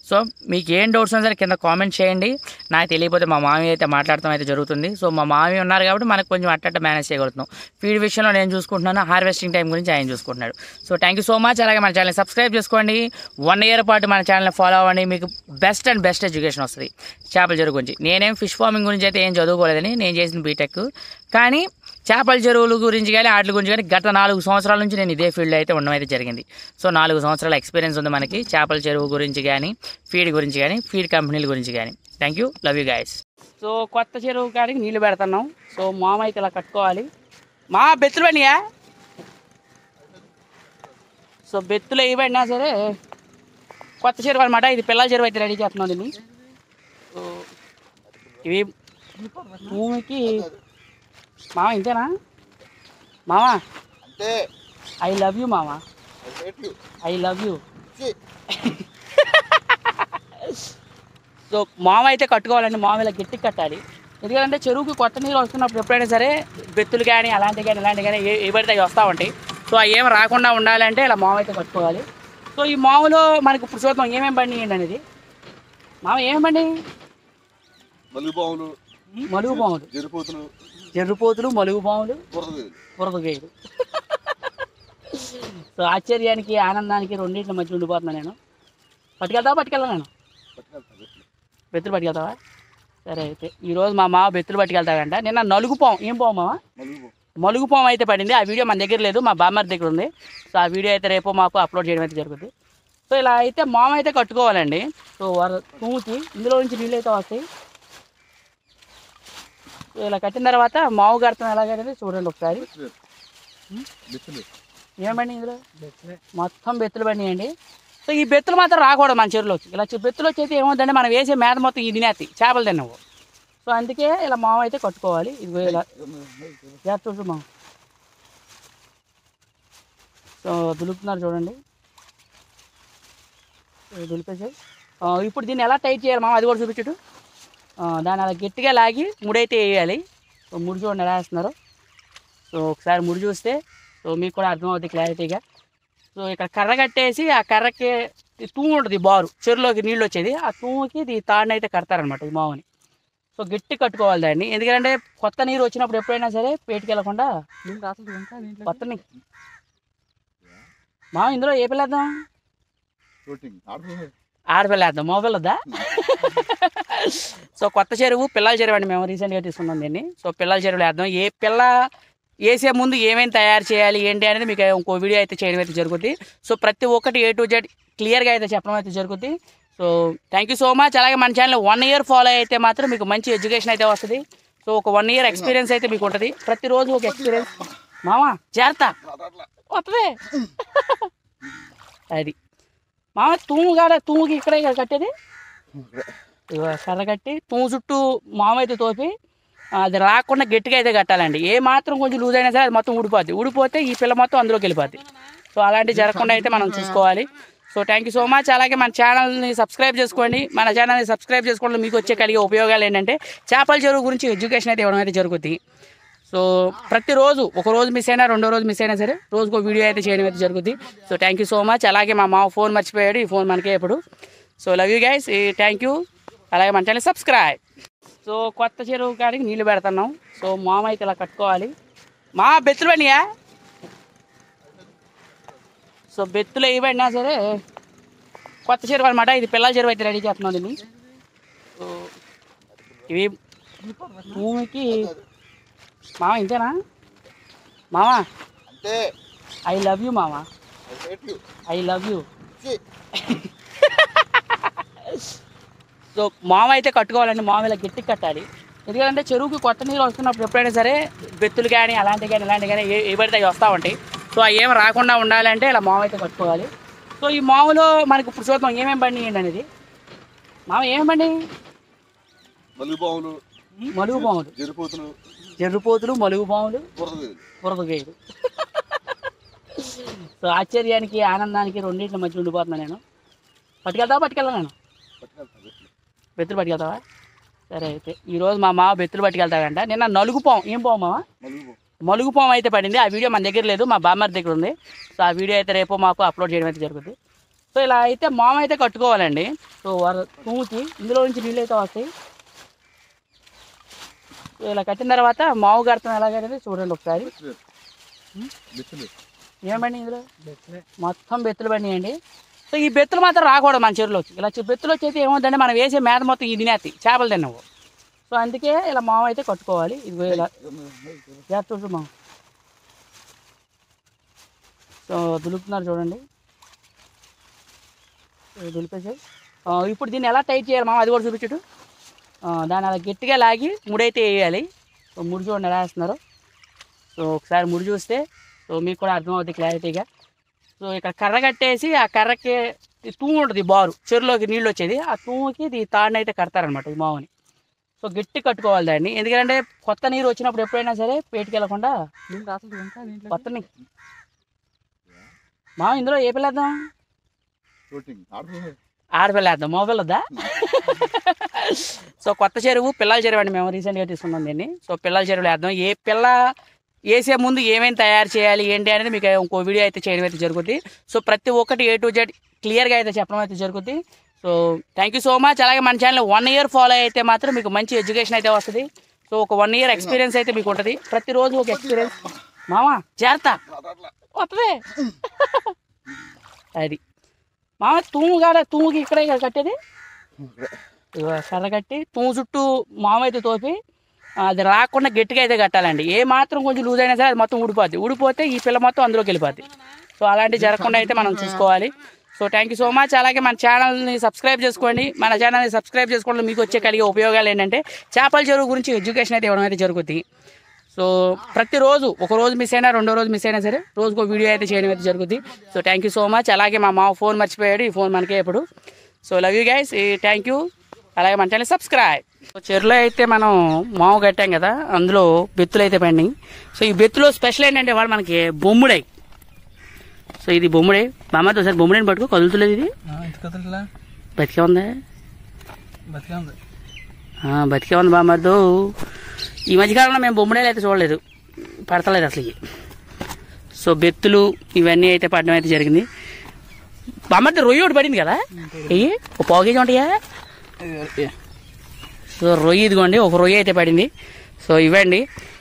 సో మీకు ఏం డౌట్స్ ఉన్నా సరే కింద కామెంట్ చేయండి. నాకు తెలియకపోతే మా మామయ్య అయితే మాట్లాడటం అయితే జరుగుతుంది. సో మా మామయ్య ఉన్నారు కాబట్టి మనకు కొంచెం అట్ట మేనేజ్ చేయగలుగుతున్నాం. ఫీడ్ విషయంలో నేను చూసుకుంటున్నాను, హార్వెస్టింగ్ టైం గురించి ఆయన చూసుకుంటున్నాడు. So thank you so much. అలాగే మన ఛానల్ని సబ్స్క్రైబ్ చేసుకోండి, 1 year పాటు మన ఛానల్ని ఫాలో అవ్వండి. మీకు బెస్ట్ ఎడ్యుకేషన్ వస్తుంది చేపల చెరువు గురించి. నేనేం ఫిష్ ఫార్మింగ్ గురించి అయితే ఏం చదువుకోలేదని, నేను చేసిన బీటెక్, కానీ చేపల చెరువుల గురించి కానీ వాటి గురించి కానీ గత 4 సంవత్సరాల నుంచి నేను ఇదే ఫీల్డ్ అయితే ఉండడం అయితే జరిగింది. సో 4 సంవత్సరాల ఎక్స్పీరియన్స్ ఉంది మనకి చేపల చెరువు గురించి కానీ, ఫీడ్ గురించి కానీ, ఫీడ్ కంపెనీల గురించి కానీ. Thank you, love you guys. So కొత్త చెరువు కాడికి నీళ్లు పెడుతున్నాం. సో మామ అయితే ఇలా కట్టుకోవాలి. మా బెత్తులు పడినాయా? సో బెత్తులు వేయబడినా సరే కొత్త చెరువు అనమాట. ఇది పిల్లల చెరువు అయితే రెడీ చేస్తున్నాం దీన్ని. సో ఇవి భూమికి మామ ఇంతేనా మామ? ఐ లవ్ యూ మామ, ఐ లవ్ యూ. సో మామ అయితే కట్టుకోవాలండి. మామ ఇలా గట్టికి కట్టాలి. ఎందుకంటే చెరువుకి కొత్త నీళ్ళు వస్తున్నప్పుడు ఎప్పుడైనా సరే బెత్తులు కానీ అలాంటివి కానీ ఇలాంటివి కానీ ఏ పడితే అవి వస్తూ ఉంటాయి. సో అవి ఏమి రాకుండా ఉండాలంటే ఇలా మామ అయితే కట్టుకోవాలి. సో ఈ మామూలు మనకి ఇప్పుడు చూద్దాం ఏమేమి బండి అనేది. మామ ఏమేమి బండి? మలుగు పాములు, జర్రుపోతులు, మలుగు పాములు, బురదగేయులు. సో ఆశ్చర్యానికి ఆనందానికి రెండింటి మధ్య ఉండిపోతున్నాను నేను. పట్టుకెళ్తావా నేను? బెత్తులు పట్టుకెళ్తావా? సరే అయితే ఈరోజు మా మామ బెత్తులు పట్టుకెళ్తాడంట. నిన్న నలుగు పాము, ఏం పాము మామ? మలుగు పాము అయితే పడింది. ఆ వీడియో మన దగ్గర లేదు, మా బామ్మర్ దగ్గర ఉంది. సో ఆ వీడియో అయితే రేపు మాకు అప్లోడ్ చేయడం అయితే జరుగుతుంది. సో ఇలా అయితే మామ అయితే కట్టుకోవాలండి. సో తూముకి ఇందులో నుంచి నీళ్ళు అయితే వస్తాయి. సో ఇలా కట్టిన తర్వాత మావు గడతాం ఎలాగైతే చూడండి ఒకసారి. ఏమండి ఇందులో మొత్తం బెత్తులు పడినాయండి. సో ఈ బెత్తులు మాత్రం రాకూడదు మన చెరువులోకి. ఇలా బెత్తులు వచ్చి ఏమవుతుందంటే మనం వేసే మేత మొత్తం ఈ తినేస్తాయి, చేపలు తిన్నావు. సో అందుకే ఇలా మావ అయితే కట్టుకోవాలి. ఇది ఇలా చేస్తూ మావ. సో దులుపుతున్నారు చూడండి, దులిపేసి ఇప్పుడు దీన్ని ఎలా టైట్ చేయాలి మామ అది కూడా చూపించు. దాన్ని అలా గట్టిగా లాగి ముడైతే వేయాలి. సో ముడి చూడండి ఎలా వేస్తున్నారు. సో ఒకసారి ముడి చూస్తే సో మీకు కూడా అర్థమవుతుంది క్లారిటీగా. సో ఇక్కడ కర్ర కట్టేసి ఆ కర్రకి తూము ఉంటుంది, బారు చెరువులోకి నీళ్ళు వచ్చేది, ఆ తూముకి ఈ తాడుని అయితే కడతారనమాట ఈ మావుని. సో గట్టి కట్టుకోవాలి దాన్ని. ఎందుకంటే కొత్త నీరు వచ్చినప్పుడు ఎప్పుడైనా సరే పేటికి వెళ్ళకుండా కొత్త మామ ఇందులో ఏ పిల్లేద్దాం? ఆడపిల్ల వేద్దాం, మగపిల్ల వద్దా? సో కొత్త చెరువు పిల్లల చెరువు అండి, మేము రీసెంట్గా తీసుకున్నాం దీన్ని. సో పిల్లల చెరువులు వేద్దాం. ఏ పిల్ల వేసే ముందు ఏమేమి తయారు చేయాలి ఏంటి అనేది మీకు ఇంకో వీడియో అయితే చేయడం అయితే జరుగుతుంది. సో ప్రతి ఒక్కటి A to Z క్లియర్గా అయితే చెప్పడం అయితే జరుగుతుంది. So thank you so much. అలాగే మన ఛానల్ 1 year ఫాలో అయితే మాత్రం మీకు మంచి ఎడ్యుకేషన్ అయితే వస్తుంది. సో ఒక 1 year ఎక్స్పీరియన్స్ అయితే మీకు ఉంటుంది. ప్రతిరోజు ఒక ఎక్స్పీరియన్స్. మామ జాగ్రత్త వస్తుంది అది. మామ తూముకి ఇక్కడే కట్టేది, కర్ర కట్టి తూము చుట్టూ మామ అయితే తోపి అది రాకుండా గట్టిగా అయితే కట్టాలండి. ఏ మాత్రం కొంచెం లూజ్ అయినా సరే అది మొత్తం ఊడిపోతే ఈ పిల్ల మొత్తం అందులోకి వెళ్ళిపోద్ది. సో అలాంటివి జరగకుండా అయితే మనం చూసుకోవాలి. So thank you so much. అలాగే మన ఛానల్ని సబ్స్క్రైబ్ చేసుకోండి. మన ఛానల్ని సబ్స్క్రైబ్ చేసుకోవడం మీకు వచ్చే కలిగే ఉపయోగాలు ఏంటంటే చేపల చెరువు గురించి ఎడ్యుకేషన్ అయితే ఇవ్వడం అయితే జరుగుతుంది. సో ప్రతిరోజు ఒక రోజు మిస్ అయినా రెండో రోజు మిస్ అయినా సరే రోజుకు వీడియో అయితే చేయడం అయితే జరుగుతుంది. So thank you so much. అలాగే మా మామ ఫోన్ మర్చిపోయాడు, ఈ ఫోన్ మనకే ఇప్పుడు. So love you guys, thank you. అలాగే మన ఛానల్ సబ్స్క్రైబ్. సో కొత్త చెరువు కాడికి నీళ్లు పెడుతున్నాం. సో మామ అయితే ఇలా కట్టుకోవాలి. మా బెత్తులు పడినాయా? సో బెత్తులు వేయబడినా సరే కొత్త చెరువు అనమాట. ఇది పిల్లల చెరువు అయితే రెడీ చేస్తున్నాం దీన్ని. సో ఇవి భూమికి మామ ఇంతేనా మామ? ఐ లవ్ యూ మామ, ఐ లవ్ యూ. సో మామ అయితే కట్టుకోవాలండి. మామ ఇలా గట్టికి కట్టాలి. ఎందుకంటే చెరువుకి కొత్త నీళ్ళు వస్తున్నప్పుడు ఎప్పుడైనా సరే బెత్తులు కానీ అలాంటివి కానీ ఇలాంటివి కానీ ఏ పడితే అవి వస్తూ ఉంటాయి. సో అవి ఏమి రాకుండా ఉండాలంటే ఇలా మామ అయితే కట్టుకోవాలి. సో ఈ మామూలు మనకి ఇప్పుడు చూద్దాం ఏమేమి బండి ఏంటి అనేది. మామ ఏమేమి బండి? మలుగు పాములు, జర్రుపోతులు, మలుగు పాములు, బురదగేయులు. సో ఆశ్చర్యానికి ఆనందానికి రెండింటి మధ్య ఉండిపోతున్నాను నేను. పట్టుకెళ్తావా నేను? బెత్తులు పట్టుకెళ్తావా? సరే అయితే ఈరోజు మా మామ బెత్తులు పట్టుకెళ్తాడంట. నిన్న నలుగు పాము, ఏం పాము మామ? మలుగు పాము అయితే పడింది. ఆ వీడియో మన దగ్గర లేదు, మా బామ్మర్ దగ్గర ఉంది. సో ఆ వీడియో అయితే రేపు మాకు అప్లోడ్ చేయడం అయితే జరుగుతుంది. సో ఇలా అయితే మామ అయితే కట్టుకోవాలండి. సో తూముకి ఇందులో నుంచి నీళ్ళు అయితే వస్తాయి. సో ఇలా కట్టిన తర్వాత మావు గడతాం ఎలాగైతే చూడండి ఒకసారి. ఏమండి ఇందులో మొత్తం బెత్తులు పడినాయండి. సో ఈ బెత్తులు మాత్రం రాకూడదు మన చెరువులోకి. ఇలా బెత్తులు వచ్చి ఏమవుతుందంటే మనం వేసే మేత మొత్తం ఈ తినేస్తాయి, చేపలు తిన్నావు. సో అందుకే ఇలా మావ అయితే కట్టుకోవాలి. ఇది ఇలా చేస్తూ మావ. సో దులుపుతున్నారు చూడండి, దులిపేసి ఇప్పుడు దీన్ని ఎలా టైట్ చేయాలి మామ అది కూడా చూపించు. దాన్ని అలా గట్టిగా లాగి ముడైతే వేయాలి. సో ముడి చూడండి ఎలా వేస్తున్నారు. సో ఒకసారి ముడి చూస్తే సో మీకు కూడా అర్థమవుతుంది క్లారిటీగా. సో ఇక్కడ కర్ర కట్టేసి ఆ కర్రకి తూము ఉంటుంది, బారు చెరువులోకి నీళ్ళు వచ్చేది, ఆ తూముకి ఈ తాడుని అయితే కడతారనమాట ఈ మావుని. సో గట్టి కట్టుకోవాలి దాన్ని, ఎందుకంటే కొత్త నీరు వచ్చినప్పుడు ఎప్పుడైనా సరే పేటికి వెళ్ళకుండా కొత్త మామ ఇందులో ఏ పిల్లేద్దాం, ఆడపిల్లేద్దాం, మగ పిల్లద్దా? సో కొత్త చెరువు పిల్లల చెరువు అండి, మేము రీసెంట్గా తీసుకున్నాం దీన్ని. సో పిల్లల చెరువులు వేద్దాం. ఏ పిల్ల వేసే ముందు ఏమేమి తయారు చేయాలి ఏంటి అనేది మీకు ఇంకో వీడియో అయితే చేయడం అయితే జరుగుతుంది. సో ప్రతి ఒక్కటి A to Z క్లియర్గా అయితే చెప్పడం అయితే జరుగుతుంది. So thank you so much. అలాగే మన ఛానల్ 1 year ఫాలో అయితే మాత్రం మీకు మంచి ఎడ్యుకేషన్ అయితే వస్తుంది. సో ఒక 1 year ఎక్స్పీరియన్స్ అయితే మీకు ఉంటుంది. ప్రతిరోజు ఒక ఎక్స్పీరియన్స్. మామా జాగ్రత్త వస్తుంది అది. మామ తూముకి ఇక్కడే కట్టేది, కర్ర కట్టి తూము చుట్టూ మామ అయితే తోపి అది రాకుండా గట్టిగా అయితే కట్టాలండి. ఏ మాత్రం కొంచెం లూజ్ అయినా సరే అది మొత్తం ఊడిపోతే ఈ పిల్ల మొత్తం అందులోకి వెళ్ళిపోద్ది. సో అలాంటివి జరగకుండా అయితే మనం చూసుకోవాలి. So thank you so much. అలాగే మన ఛానల్ని సబ్స్క్రైబ్ చేసుకోండి. మన ఛానల్ని సబ్స్క్రైబ్ చేసుకోవడం మీకు వచ్చే కలిగే ఉపయోగాలు ఏంటంటే చేపల చెరువు గురించి ఎడ్యుకేషన్ అయితే ఇవ్వడం అయితే జరుగుతుంది. సో ప్రతిరోజు ఒక రోజు మిస్ అయినా రెండో రోజు మిస్ అయినా సరే రోజుకో వీడియో అయితే చేయడం అయితే జరుగుతుంది. So thank you so much. అలాగే మా మామ ఫోన్ మర్చిపోయాడు, ఈ ఫోన్ మనకే ఎప్పుడు. So love you guys, thank you. అలాగే మన ఛానల్ సబ్స్క్రైబ్. సో చెరువులో అయితే మనం మావు కట్టాం కదా, అందులో బెత్తులు అయితే పండి. సో ఈ బెత్తులో స్పెషల్ ఏంటంటే వాడు మనకి బొమ్ముడై. సో ఇది బొమ్ముడే. బామ్మతో ఒకసారి బొమ్ముడైని పట్టుకో, కదులుతులేదు ఇది, బతికే ఉందా? బతికే ఉంది బామ్మతో. ఈ మధ్యకాలంలో మేము బొమ్ముడేలు అయితే చూడలేదు, పడతలేదు అసలు ఇవి. సో బెత్తులు ఇవన్నీ అయితే పడడం అయితే జరిగింది. బామ్మతో రొయ్యి ఒకటి పడింది కదా, ఇవి ఒక 1 kg ఉంటాయా? సో రొయ్యి ఇదిగోండి, ఒక రొయ్యి అయితే పడింది. సో ఇవ్వండి.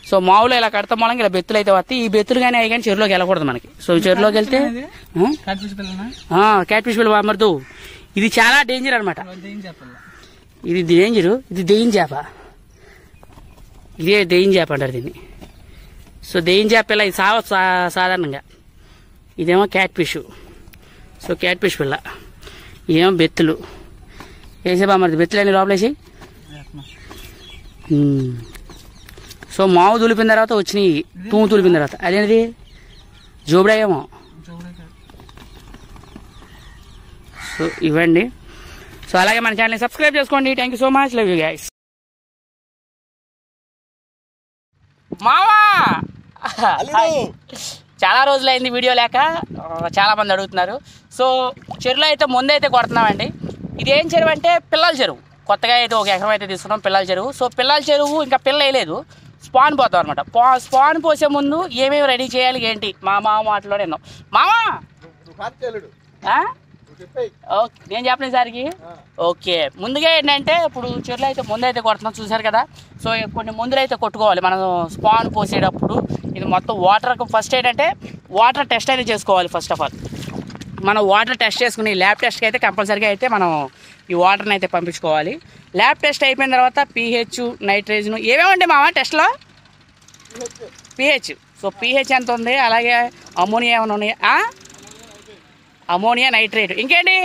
సో మావులో ఇలా కడతాం మూలంగా ఇలా బెత్తులు అయితే వస్తాయి. ఈ బెత్తులు కానీ అవి కానీ చెరువులోకి వెళ్ళకూడదు మనకి. సో చెరువులోకి వెళ్తే క్యాట్ ఫిష్ పిల్ల బామ్మర్దు, ఇది చాలా డేంజర్ అనమాట. ఇది డేంజరు, ఇది దెయ్యం చేప, ఇదే దెయ్యం చేప అంటారు దీన్ని. సో దెయ్యం చేప పిల్ల ఇది సాధారణంగా, ఇదేమో cat fish. So cat fish పిల్ల, ఇదేమో బెత్తులు. వేసే బామ్మర్ది బెత్తులన్నీ లోపలేసి. సో మావు తులిపిన తర్వాత వచ్చినాయి, తూము తులిపిన తర్వాత అదేంటిది జోబుడాయేమో. సో ఇవ్వండి. సో అలాగే మన ఛానల్ని సబ్స్క్రైబ్ చేసుకోండి. Thank you so much. Love you guys. మావా చాలా రోజులైంది వీడియో లేక, చాలా మంది అడుగుతున్నారు. సో చెరువులో అయితే ముందైతే కొడుతున్నామండి. ఇదేం చెరువు అంటే పిల్లల చెరువు. కొత్తగా అయితే 1 ఎకరం అయితే తీసుకున్నాం పిల్లల చెరువు. సో పిల్లల చెరువు ఇంకా పిల్ల వేయలేదు, స్పాన్ పోతాం అనమాట. స్పాన్ పోసే ముందు ఏమేమి రెడీ చేయాలి ఏంటి మా మామ మాటలోనే విన్నాం. మామా ఓకే, నేను చెప్పిన సారికి ఓకే. ముందుగా ఏంటంటే ఇప్పుడు చెరువులో అయితే ముందు అయితే కొడుతున్నాం చూసారు కదా. సో కొన్ని మందులు అయితే కొట్టుకోవాలి మనం స్పాన్ పోసేటప్పుడు. ఇది మొత్తం వాటర్ ఫస్ట్ ఏంటంటే వాటర్ టెస్ట్ అయితే చేసుకోవాలి. ఫస్ట్ ఆఫ్ ఆల్ మనం వాటర్ టెస్ట్ చేసుకుని ల్యాబ్ టెస్ట్కి అయితే కంపల్సరీగా అయితే మనం ఈ వాటర్ని అయితే పంపించుకోవాలి. ల్యాబ్ టెస్ట్ అయిపోయిన తర్వాత pH, నైట్రేజన్ ఏమేమండి మామ టెస్ట్లో? pH. సో pH ఎంత ఉంది, అలాగే అమోనియా ఏమైనా ఉన్నాయా? అమోనియా, నైట్రేట్, ఇంకేంటి?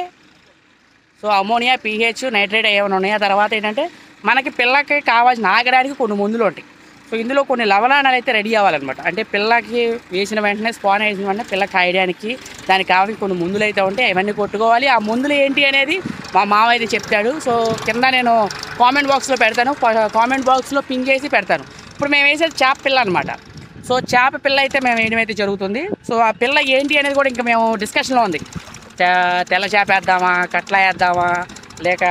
సో అమోనియా, pH, నైట్రేట్ ఏమైనా ఉన్నాయా? తర్వాత ఏంటంటే మనకి పిల్లకి కావాల్సిన ఆగడానికి కొన్ని మందులు ఉంటాయి. సో ఇందులో కొన్ని లవణాలు అయితే రెడీ అవ్వాలన్నమాట. అంటే పిల్లకి వేసిన వెంటనే స్పాన్ వేసిన వెంటనే పిల్లకి కాయడానికి దానికి కావాల్సిన కొన్ని మందులు అయితే ఉంటాయి, అవన్నీ కొట్టుకోవాలి. ఆ మందులు ఏంటి అనేది మా మామ అయితే చెప్తాడు. సో కింద నేను కామెంట్ బాక్స్లో పెడతాను, కామెంట్ బాక్స్లో పిన్ చేసి పెడతాను. ఇప్పుడు మేము వేసేది చేప పిల్ల అనమాట. సో చేప పిల్ల అయితే మేము వేయడం అయితే జరుగుతుంది. సో ఆ పిల్ల ఏంటి అనేది కూడా ఇంకా మేము డిస్కషన్లో ఉంది. తెల్ల చేప వేద్దామా, కట్ల వేద్దామా, లేక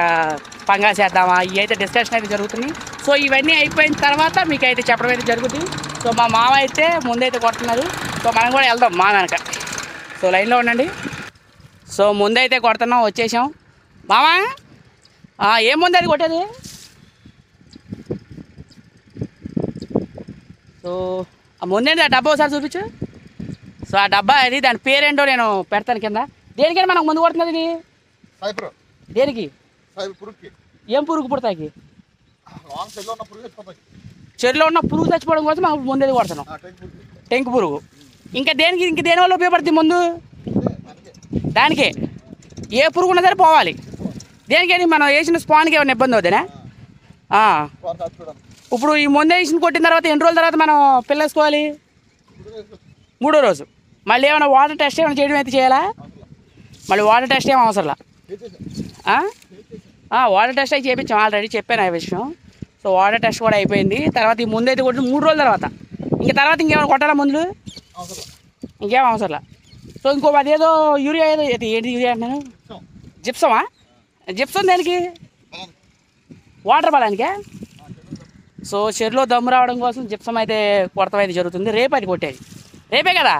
పంగాస్ వేద్దామా, ఇవి అయితే డిస్కషన్ అయితే జరుగుతుంది. సో ఇవన్నీ అయిపోయిన తర్వాత మీకు అయితే చెప్పడం అయితే జరుగుతుంది. సో మా మామ అయితే ముందైతే కొడుతున్నారు. సో మనం కూడా వెళ్దాం మా వెనక. సో లైన్లో ఉండండి. సో ముందైతే కొడుతున్నాం, వచ్చేసాం. మామా ఏం ముందు అది కొట్టేది? సో ఆ ముందేంటి ఆ డబ్బా ఒకసారి చూపించు. సో ఆ డబ్బా అది, దాని పేరేంటో నేను పెడతాను కింద. దేనికైనా మనకు ముందు కొడుతున్నది ఇది? దేనికి? ఏం పురుగు పుడతాయి? చెరువులో ఉన్న పురుగు చచ్చిపోవడం కోసం మనం ముందేది కొడుతున్నాం, టెంకు పురుగు. ఇంకా దేనివల్ల ఉపయోగపడుతుంది ముందు? దానికే. ఏ పురుగు ఉన్నా సరే పోవాలి. దేనికని మనం వేసిన స్పాన్కి ఏమైనా ఇబ్బంది అవుతుందా? ఇప్పుడు ఈ ముందే ఇచ్చిన కొట్టిన తర్వాత ఎన్ని రోజుల తర్వాత మనం పిల్ల వేసుకోవాలి? 3వ రోజు. మళ్ళీ ఏమైనా వాటర్ టెస్ట్ ఏమైనా చేయడం అయితే చేయాలా? మళ్ళీ వాటర్ టెస్ట్ ఏం అవసరంలా? వాటర్ టెస్ట్ అయితే చేయించాం, ఆల్రెడీ చెప్పాను ఆ విషయం. సో వాటర్ టెస్ట్ కూడా అయిపోయింది. తర్వాత ఈ ముందైతే కొట్టిన 3 రోజుల తర్వాత తర్వాత ఇంకేమైనా కొట్టాలా మందులు? ఇంకేం అవసరంలా. సో ఇంకో అదేదో యూరియా ఏదో ఏంటి యూరియా అంటున్నాను? జిప్సమా? జిప్సం దానికి వాటర్ బలానికే. సో చెరువులో దమ్ము రావడం కోసం జిప్సం అయితే కొడతాం అయితే జరుగుతుంది. రేపు అది కొట్టేది. రేపే కదా?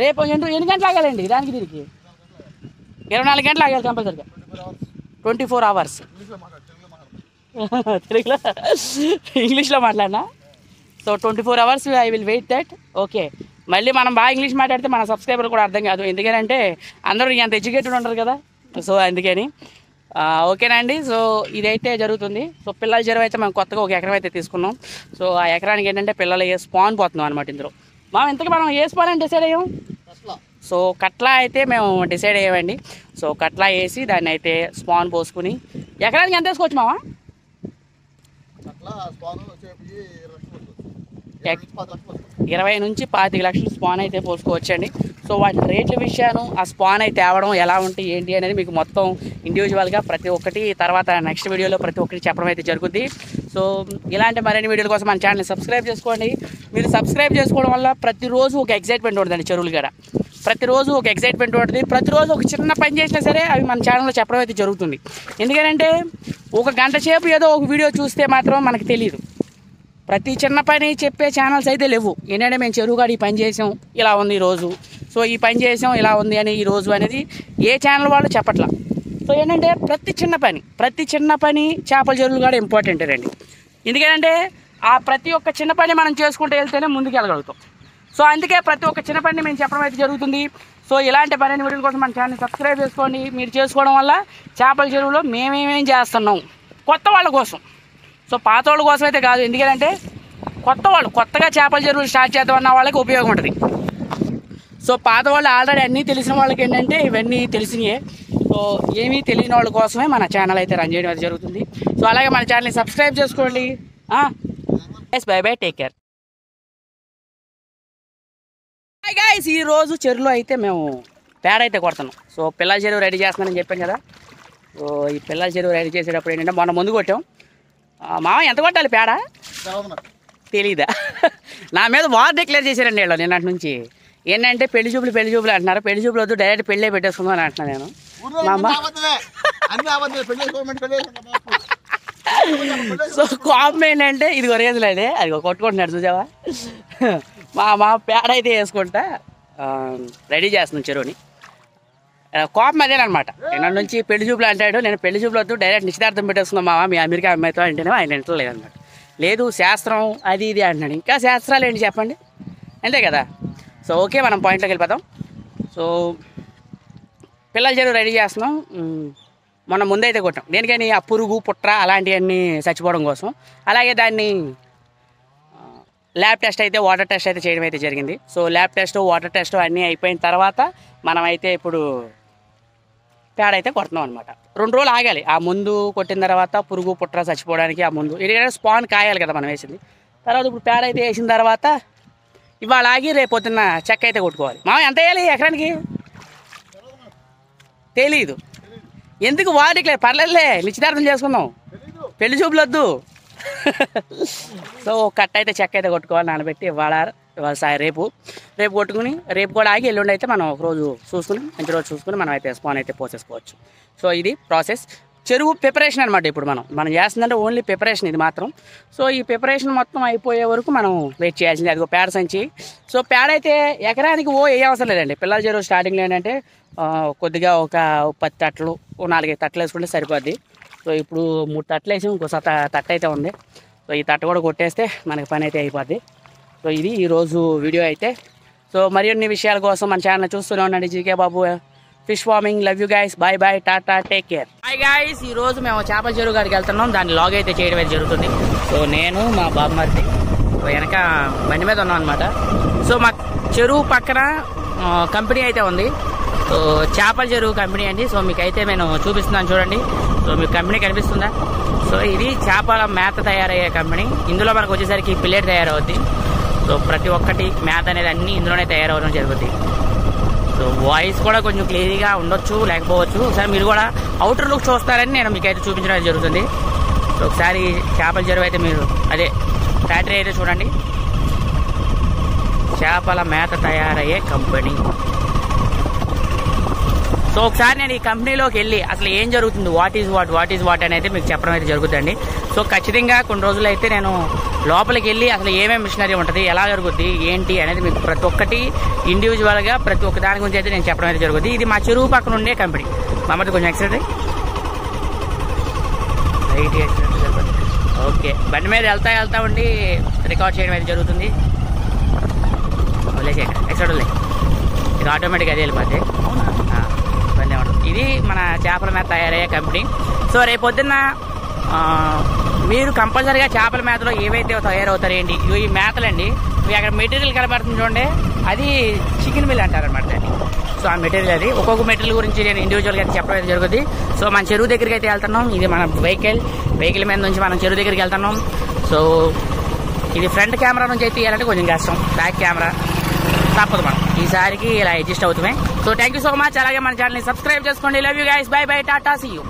రేపు ఎన్ని గంటలు ఆగాలండి దానికి దీనికి? 24 గంటలు ఆగాలి కంపల్సరిగా. 24 hours. తెలుగులో ఇంగ్లీష్లో మాట్లాడినా. So 24 hours I will wait that. Okay, మళ్ళీ మనం బాగా ఇంగ్లీష్ మాట్లాడితే మన సబ్స్క్రైబర్ కూడా అర్థం కాదు. ఎందుకంటే అందరూ ఎంత ఎడ్యుకేటెడ్ ఉంటారు కదా. సో అందుకని ఓకేనండి. సో ఇదైతే జరుగుతుంది. సో పిల్లల చెరువు అయితే మనం కొత్తగా ఒక ఎకరం అయితే తీసుకున్నాం. సో ఆ ఎకరానికి ఏంటంటే పిల్లలు స్పాన్ పోతున్నాం అనమాట ఇందులో. ఇంతకు మనం ఏ స్పాన్ అని డిసైడ్ అయ్యాం? సో కట్లా అయితే మేము డిసైడ్ అయ్యామండి. సో కట్లా వేసి దాన్ని అయితే స్పాన్ పోసుకుని ఎకరానికి ఎంత వేసుకోవచ్చు మామ? 20 నుంచి 25 లక్షలు స్పాన్ అయితే పోసుకోవచ్చండి. సో వాటి రేట్ల విషయాన్ని ఆ స్పాన్ అయితే తేవడం ఎలా ఉంటాయి ఏంటి అనేది మీకు మొత్తం ఇండివిజువల్గా ప్రతి ఒక్కటి తర్వాత నెక్స్ట్ వీడియోలో ప్రతి ఒక్కటి చెప్పడం అయితే జరుగుతుంది. సో ఇలాంటి మరిన్ని వీడియోల కోసం మన ఛానల్ని సబ్స్క్రైబ్ చేసుకోండి. మీరు సబ్స్క్రైబ్ చేసుకోవడం వల్ల ప్రతిరోజు ఒక ఎగ్జైట్మెంట్ ఉంటుందండి చెరువులు కూడా. ప్రతిరోజు ఒక ఎగ్జైట్మెంట్ ఉంటుంది. ప్రతిరోజు ఒక చిన్న పని చేసినా సరే అవి మన ఛానల్లో చెప్పడం అయితే జరుగుతుంది. ఎందుకంటే ఒక గంట సేపు ఏదో ఒక వీడియో చూస్తే మాత్రం మనకు తెలియదు. ప్రతి చిన్న పని చెప్పే ఛానల్స్ అయితే లేవు. ఏంటంటే మేము చెరువుగాడు ఈ పని చేసాం ఇలా ఉంది ఈరోజు, సో ఈ పని చేసాం ఇలా ఉంది అని ఈరోజు అనేది ఏ ఛానల్ వాళ్ళు చెప్పట్లా. సో ఏంటంటే ప్రతి చిన్న పని చేపల చెరువులు కూడా ఇంపార్టెంట్ అండి. ఎందుకంటే ఆ ప్రతి ఒక్క చిన్న పని మనం చేసుకుంటూ వెళ్తేనే ముందుకు వెళ్ళగలుగుతాం. సో అందుకే ప్రతి ఒక్క చిన్న పని మేము చెప్పడం అయితే జరుగుతుంది. సో ఇలాంటి పని వీడియోల కోసం మన ఛానల్ని సబ్స్క్రైబ్ చేసుకోండి. మీరు చేసుకోవడం వల్ల చేపల చెరువులో మేమేమేం చేస్తున్నాం కొత్త వాళ్ళ కోసం, సో పాత వాళ్ళ కోసం అయితే కాదు. ఎందుకంటే కొత్తగా చేపల చెరువులు స్టార్ట్ చేద్దామన్న వాళ్ళకి ఉపయోగం ఉంటుంది. సో పాత వాళ్ళు ఆల్రెడీ అన్నీ తెలిసిన వాళ్ళకి ఏంటంటే ఇవన్నీ తెలిసినయే. సో ఏమీ తెలియని వాళ్ళ కోసమే మన ఛానల్ అయితే రన్ చేయడం అయితే జరుగుతుంది. సో అలాగే మన ఛానల్ని సబ్స్క్రైబ్ చేసుకోండి. By by, take care. Guys ఈరోజు చెరువులో అయితే మేము పేడ అయితే కొడుతున్నాం. సో పిల్లల చెరువు రెడీ చేస్తున్నానని చెప్పాను కదా. సో ఈ పిల్లల చెరువు రెడీ చేసేటప్పుడు ఏంటంటే మొన్న ముందు కొట్టాం. మామ ఎంత కొట్టాలి పేడ తెలీదా? నా మీద వార్ డిక్లేర్ చేశారండి వీళ్ళు నిన్నటి నుంచి. ఏంటంటే పెళ్లి చూపులు అంటున్నారు. పెళ్లి చూపులు వద్దు, డైరెక్ట్ పెళ్ళే పెట్టేసుకుందాం అని అంటున్నా నేను. మా అమ్మ సో కామ్ ఏంటంటే ఇది ఒరేందులేదే అది కొట్టుకుంటున్నాడు చూసావా. మా పేడ అయితే వేసుకుంటా రెడీ చేస్తున్నాం చెరువుని. కోపం అదేనమాట. నిన్న నుంచి పెళ్లి చూపులు అంటాడు. నేను పెళ్లి చూపులు వద్దు, డైరెక్ట్ నిశ్చితార్థం పెట్టేసుకుందాం మామ మీ అమెరికా అమ్మాయితో అంటేనే ఆయన వింటలేదు అనమాట. లేదు శాస్త్రం అది ఇది అంటున్నాడు. ఇంకా శాస్త్రాలు ఏంటి చెప్పండి, అంతే కదా. సో ఓకే, మనం పాయింట్లోకి వెళ్ళిపోతాం. సో పిల్లల చెరువు రెడీ చేస్తున్నాం. మొన్న ముందైతే కొట్టాం. దేనికని ఆ పురుగు పుట్ర అలాంటివన్నీ చచ్చిపోవడం కోసం. అలాగే దాన్ని ల్యాబ్ టెస్ట్ అయితే వాటర్ టెస్ట్ అయితే చేయడం అయితే జరిగింది. So lab test water test అన్నీ అయిపోయిన తర్వాత మనమైతే ఇప్పుడు పేడ అయితే కొడుతున్నాం అనమాట. 2 రోజులు ఆగాలి. ఆ ముందు కొట్టిన తర్వాత పురుగు పుట్ర చచ్చిపోవడానికి ఆ ముందు ఎందుకంటే స్పాన్ కాయాలి కదా మనం వేసింది. తర్వాత ఇప్పుడు పేడ అయితే వేసిన తర్వాత ఇవాళ ఆగి రేపు పొద్దున్న చెక్క అయితే కొట్టుకోవాలి. ఎంత వేయాలి ఎకరానికి తెలీదు. ఎందుకు వాటికి పర్లేదులే, నిశ్చితార్థం చేసుకుందాం, పెళ్లి చూపులు వద్దు. సో కట్ట అయితే చెక్క అయితే కొట్టుకోవాలి నానబెట్టి. ఇవాళ రేపు కొట్టుకుని రేపు కూడా ఆగి ఎల్లుండి అయితే మనం ఒక రోజు చూసుకుని మంచి రోజు చూసుకుని మనం అయితే స్పాన్ అయితే పోసేసుకోవచ్చు. సో ఇది ప్రాసెస్. చెరువు ప్రిపరేషన్ అనమాట. ఇప్పుడు మనం చేస్తుందంటే ఓన్లీ ప్రిపరేషన్ ఇది మాత్రం. సో ఈ ప్రిపరేషన్ మొత్తం అయిపోయే వరకు మనం వెయిట్ చేయాల్సింది. అదిగో పేడ సంచి. సో పేడ అయితే ఎకరానికి ఏ అవసరం లేదండి. పిల్లల చెరువు స్టార్టింగ్లో ఏంటంటే కొద్దిగా ఒక 10 తట్లు 4-5 తట్లు వేసుకుంటే సరిపోద్ది. సో ఇప్పుడు 3 తట్లు వేసి ఇంకో తట్ట అయితే ఉంది. సో ఈ తట్ట కూడా కొట్టేస్తే మనకి పని అయితే అయిపోద్ది. సో ఇది ఈరోజు వీడియో అయితే. సో మరిన్ని విషయాల కోసం మన ఛానల్ చూస్తూనే ఉండండి. GK Babu fish farming. Love you guys. Bye bye, tata, take care. Hi guys, ఈరోజు మేము చేపల చెరువు గారికి వెళ్తున్నాం. దాన్ని లాగ్ అయితే చేయడం అయితే జరుగుతుంది. సో నేను మా బాబుమర్ది వెనక బండి మీద ఉన్నాం అనమాట. సో మా చెరువు పక్కన కంపెనీ అయితే ఉంది. సో చేపల చెరువు కంపెనీ అండి. సో మీకైతే నేను చూపిస్తున్నాను చూడండి. సో మీకు కంపెనీ కనిపిస్తుందా? సో ఇది చేపల మేత తయారయ్యే కంపెనీ. ఇందులో మనకు వచ్చేసరికి పిల్లెట్ తయారవుద్ది. సో ప్రతి ఒక్కటి మేత అనేది అన్ని ఇందులోనే తయారవడం జరుగుతుంది. సో వాయిస్ కూడా కొంచెం క్లియర్గా ఉండొచ్చు, లేకపోవచ్చు. ఒకసారి మీరు కూడా అవుటర్ లుక్ చూస్తారని నేను మీకైతే చూపించడం జరుగుతుంది. సో ఒకసారి చేపల చెరువు అయితే మీరు అదే ఫ్యాక్టరీ అయితే చూడండి. చేపల మేత తయారయ్యే కంపెనీ. సో ఒకసారి నేను ఈ కంపెనీలోకి వెళ్ళి అసలు ఏం జరుగుతుంది, వాట్ ఈజ్ వాట్ అనేది మీకు చెప్పడం అయితే జరుగుతుందండి. సో ఖచ్చితంగా కొన్ని రోజులు అయితే నేను లోపలికి వెళ్ళి అసలు ఏమేమి మిషనరీ ఉంటుంది, ఎలా జరుగుద్ది, ఏంటి అనేది మీకు ప్రతి ఒక్కటి ఇండివిజువల్గా ప్రతి ఒక్క దాని గురించి అయితే నేను చెప్పడం అయితే జరుగుతుంది. ఇది మా చెరువు పక్కన ఉండే కంపెనీ. మామూలు కొంచెం ఎక్సైట్ ఓకే. బండి మీద వెళ్తా ఉండి రికార్డ్ చేయడం అయితే జరుగుతుంది. ఎక్సైట్ ఇది ఆటోమేటిక్గా అదే వెళ్ళిపోతే ఇది మన చేపల మేత తయారయ్యే కంపెనీ. సో రేపు పొద్దున్న మీరు కంపల్సరీగా చేపల మేతలో ఏవైతే తయారవుతారు ఏంటి, ఈ మేతలండి. ఇవి అక్కడ మెటీరియల్ కనబడుతుంది చూడండి, అది చికెన్ మిల్ అంటారనమాట దాన్ని. సో ఆ మెటీరియల్ అది ఒక్కొక్క మెటీరియల్ గురించి నేను ఇండివిజువల్గా అయితే చెప్పడం అయితే జరుగుతుంది. సో మన చెరువు దగ్గరికి అయితే వెళ్తున్నాం. ఇది మన వెహికల్ మీద నుంచి మనం చెరువు దగ్గరికి వెళ్తున్నాం. సో ఇది ఫ్రంట్ కెమెరా నుంచి అయితే తీయాలంటే కొంచెం కష్టం, బ్యాక్ కెమెరా తప్పదు, మనం ఈసారికి ఇలా అడ్జస్ట్ అవుతామే. So thank you so much. అలాగే మన ఛానల్ని సబ్స్క్రైబ్ చేసుకోండి. Love you guys, bye bye, tata, see you.